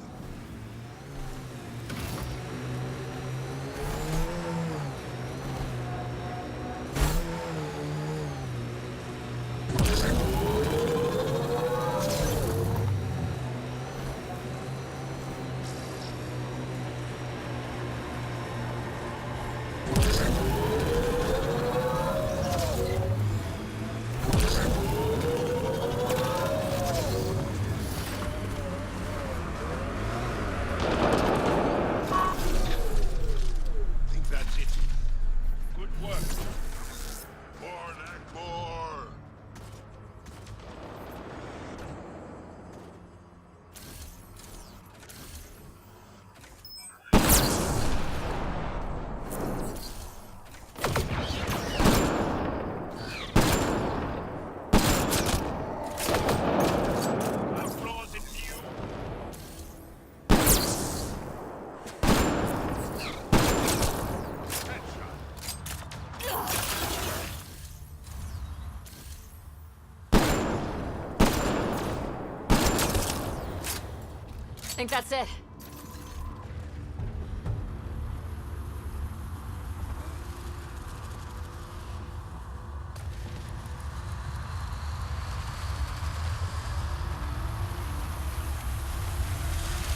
Think that's it.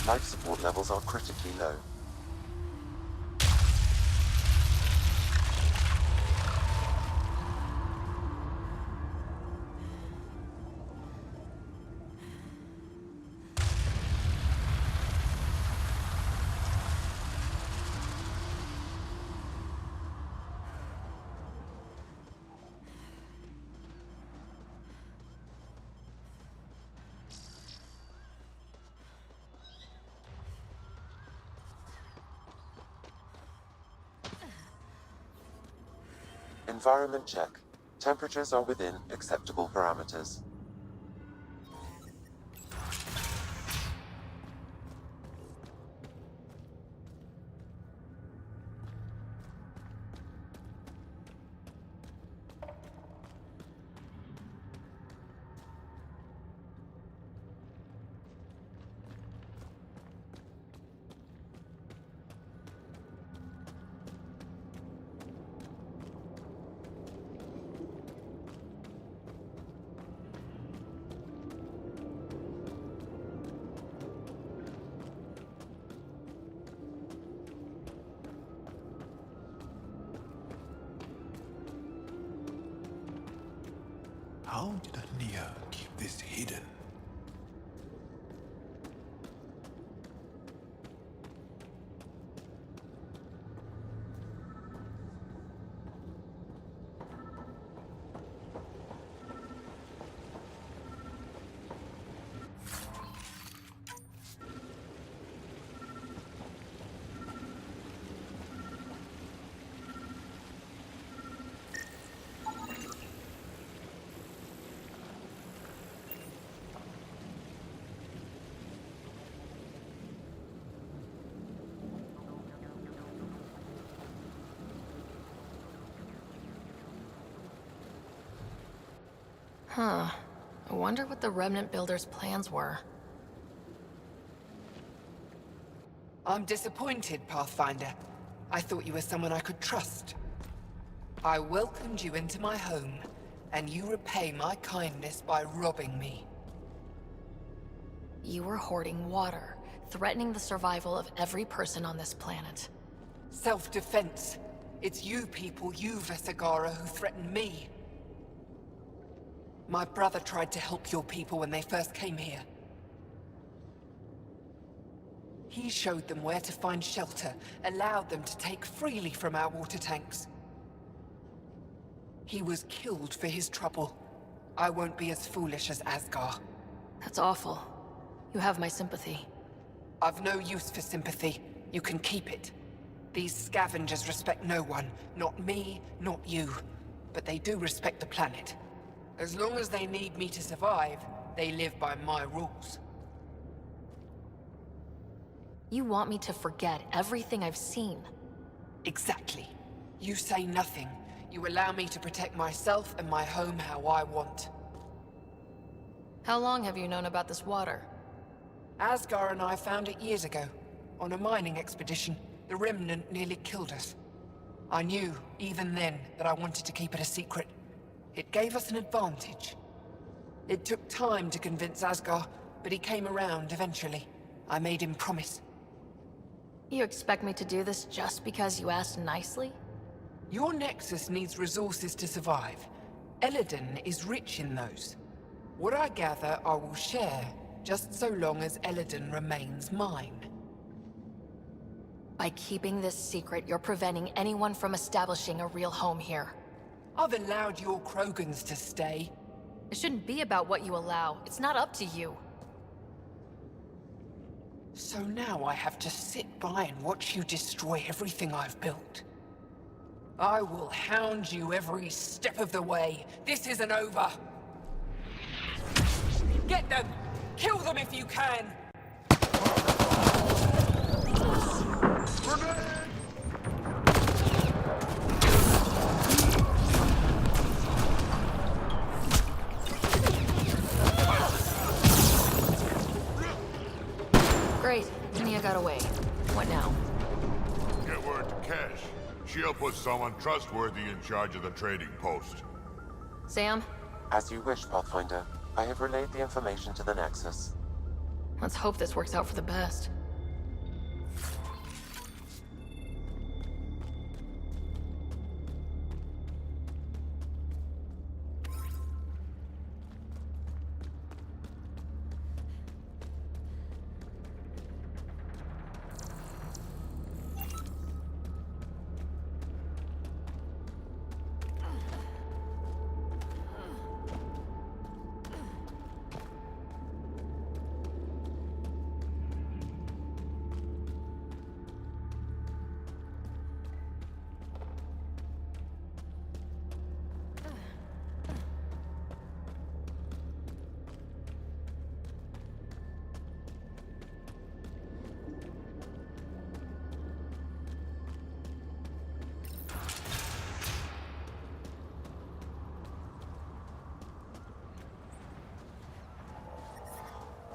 Life support levels are critically low. Environment check. Temperatures are within acceptable parameters. How did Ania keep this hidden? Huh. I wonder what the Remnant Builders' plans were. I'm disappointed, Pathfinder. I thought you were someone I could trust. I welcomed you into my home, and you repay my kindness by robbing me. You were hoarding water, threatening the survival of every person on this planet. Self-defense. It's you people, you Vesagara, who threatened me. My brother tried to help your people when they first came here. He showed them where to find shelter, allowed them to take freely from our water tanks. He was killed for his trouble. I won't be as foolish as Asgar. That's awful. You have my sympathy. I've no use for sympathy. You can keep it. These scavengers respect no one. Not me, not you. But they do respect the planet. As long as they need me to survive, they live by my rules. You want me to forget everything I've seen? Exactly. You say nothing. You allow me to protect myself and my home how I want. How long have you known about this water? Asgar and I found it years ago. On a mining expedition, the Remnant nearly killed us. I knew, even then, that I wanted to keep it a secret. It gave us an advantage. It took time to convince Asgar, but he came around eventually. I made him promise. You expect me to do this just because you asked nicely? Your Nexus needs resources to survive. Eladin is rich in those. What I gather, I will share, just so long as Eladin remains mine. By keeping this secret, you're preventing anyone from establishing a real home here. I've allowed your Krogans to stay. It shouldn't be about what you allow. It's not up to you. So now I have to sit by and watch you destroy everything I've built. I will hound you every step of the way. This isn't over. Get them! Kill them if you can! Great. Mia got away. What now? Get word to Kesh. She'll put someone trustworthy in charge of the trading post. Sam? As you wish, Pathfinder. I have relayed the information to the Nexus. Let's hope this works out for the best.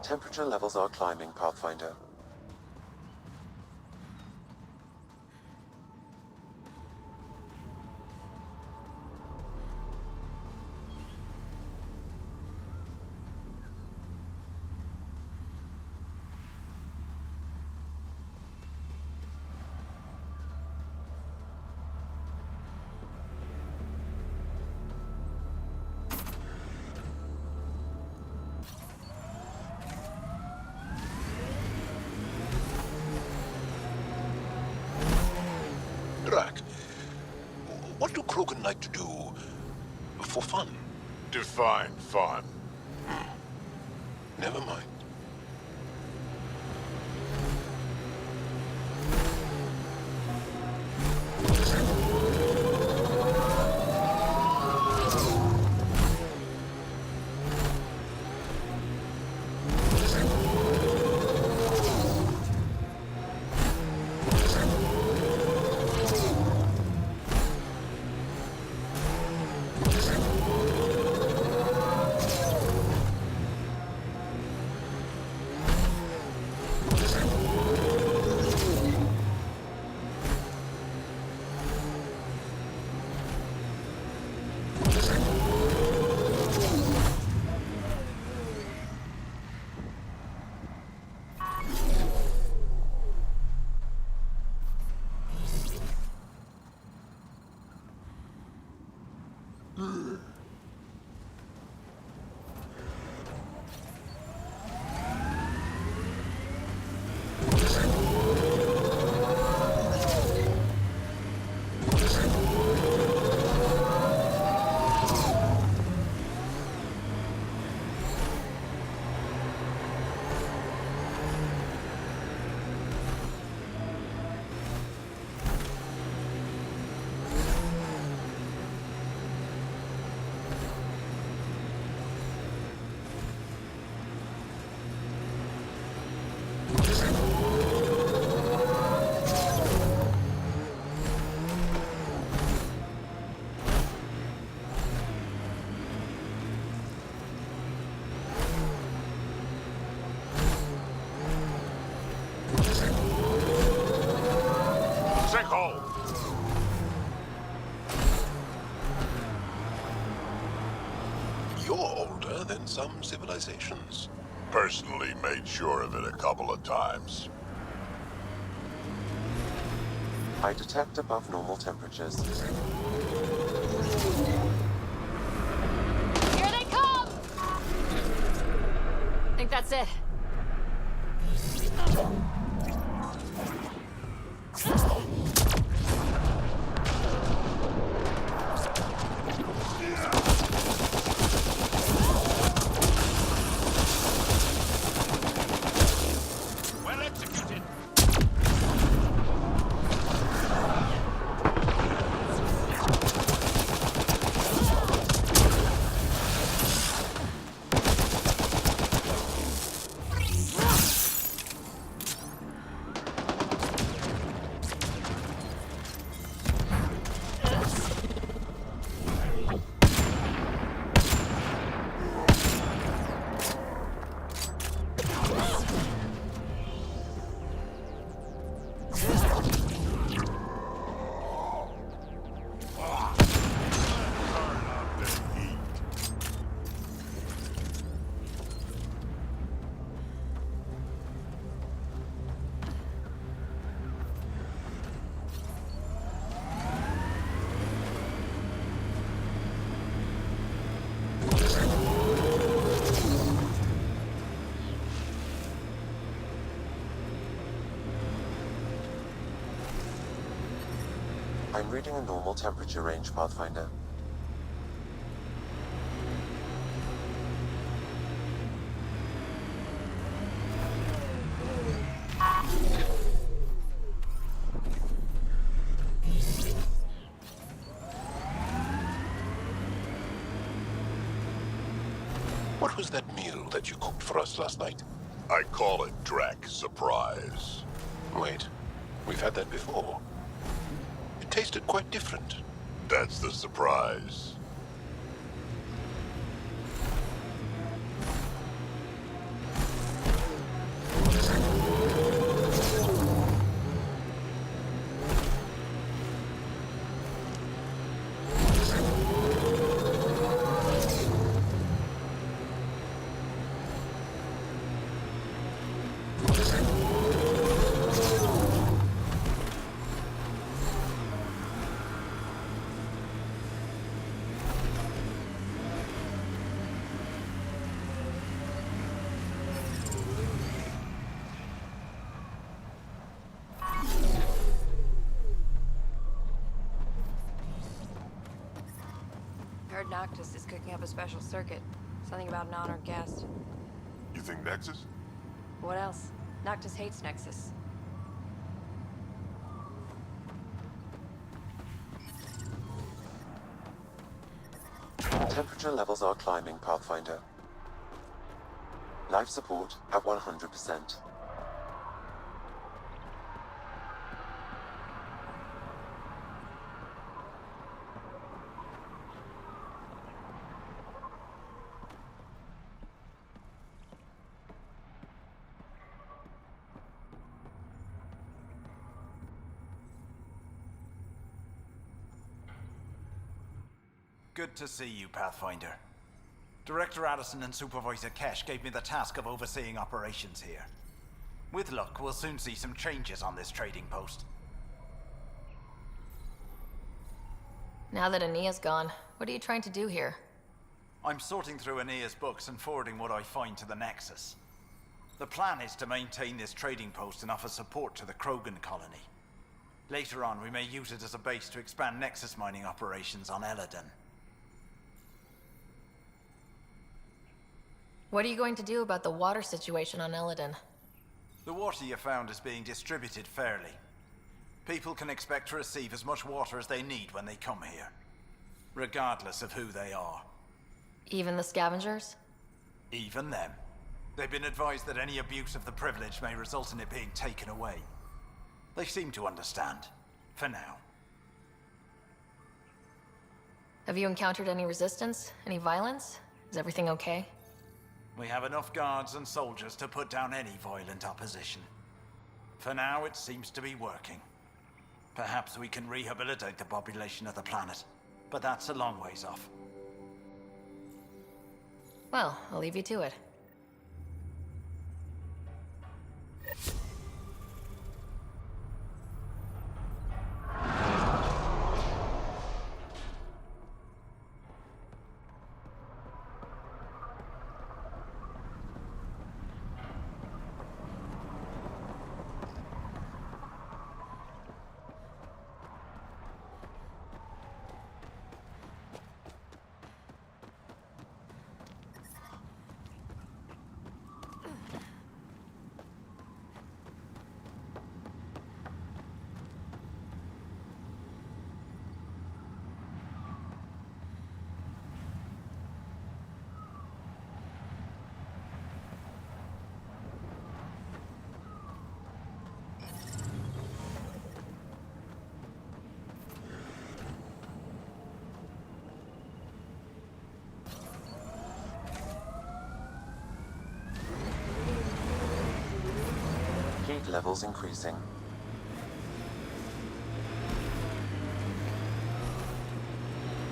Temperature levels are climbing, Pathfinder. Drac, what do Krogan like to do for fun? Define fun. Never mind. Sinkhole! You're older than some civilizations. Personally made sure of it a couple of times. I detect above normal temperatures. Here they come! I think that's it. Well executed! I'm reading a normal temperature range, Pathfinder. What was that meal that you cooked for us last night? I call it Drac Surprise. Wait, we've had that before. It tasted quite different. That's the surprise. Heard Noctis is cooking up a special circuit. Something about an honored guest. You think Nexus? What else? Noctis hates Nexus. Temperature levels are climbing, Pathfinder. Life support at 100%. Good to see you, Pathfinder. Director Addison and Supervisor Kesh gave me the task of overseeing operations here. With luck, we'll soon see some changes on this trading post. Now that Ania's gone, what are you trying to do here? I'm sorting through Ania's books and forwarding what I find to the Nexus. The plan is to maintain this trading post and offer support to the Krogan colony. Later on, we may use it as a base to expand Nexus mining operations on Eladon. What are you going to do about the water situation on Eladon? The water you found is being distributed fairly. People can expect to receive as much water as they need when they come here, regardless of who they are. Even the scavengers? Even them. They've been advised that any abuse of the privilege may result in it being taken away. They seem to understand, for now. Have you encountered any resistance? Any violence? Is everything okay? We have enough guards and soldiers to put down any violent opposition. For now, it seems to be working. Perhaps we can rehabilitate the population of the planet, but that's a long ways off. Well, I'll leave you to it. Heat levels increasing.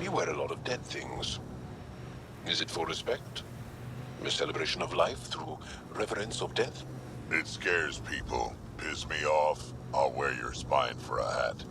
You wear a lot of dead things. Is it for respect? A celebration of life through reverence of death? It scares people. Piss me off, I'll wear your spine for a hat.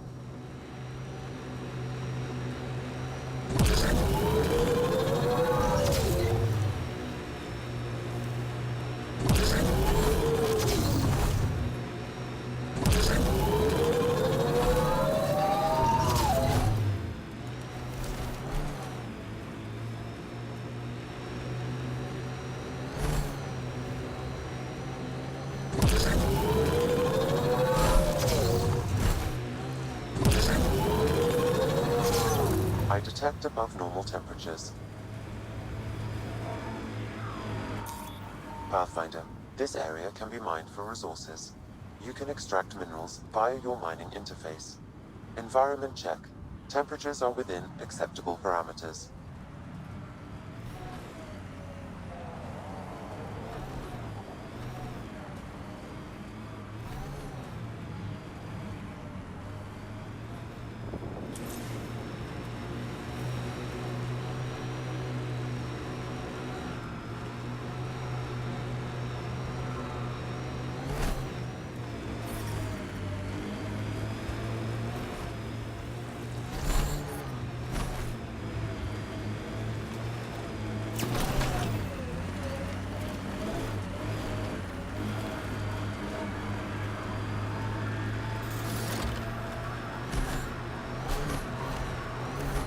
Detect above normal temperatures. Pathfinder, this area can be mined for resources. You can extract minerals via your mining interface. Environment check. Temperatures are within acceptable parameters.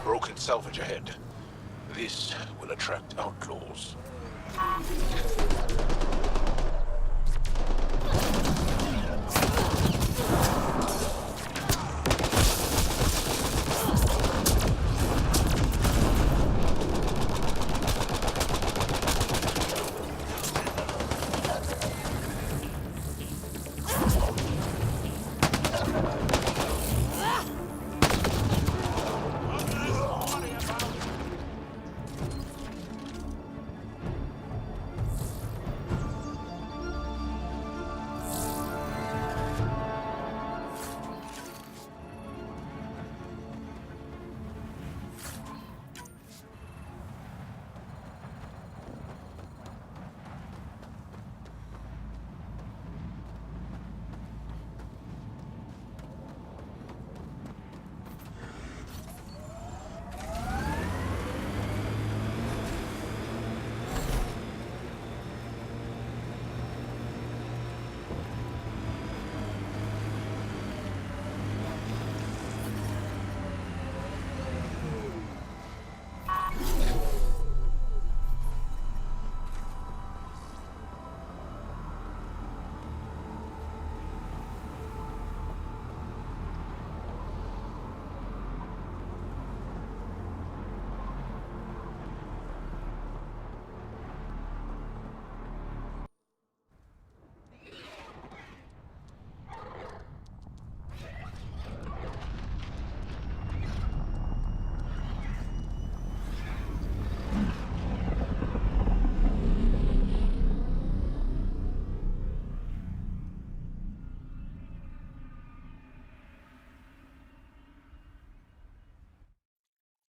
Broken salvage ahead. This will attract outlaws.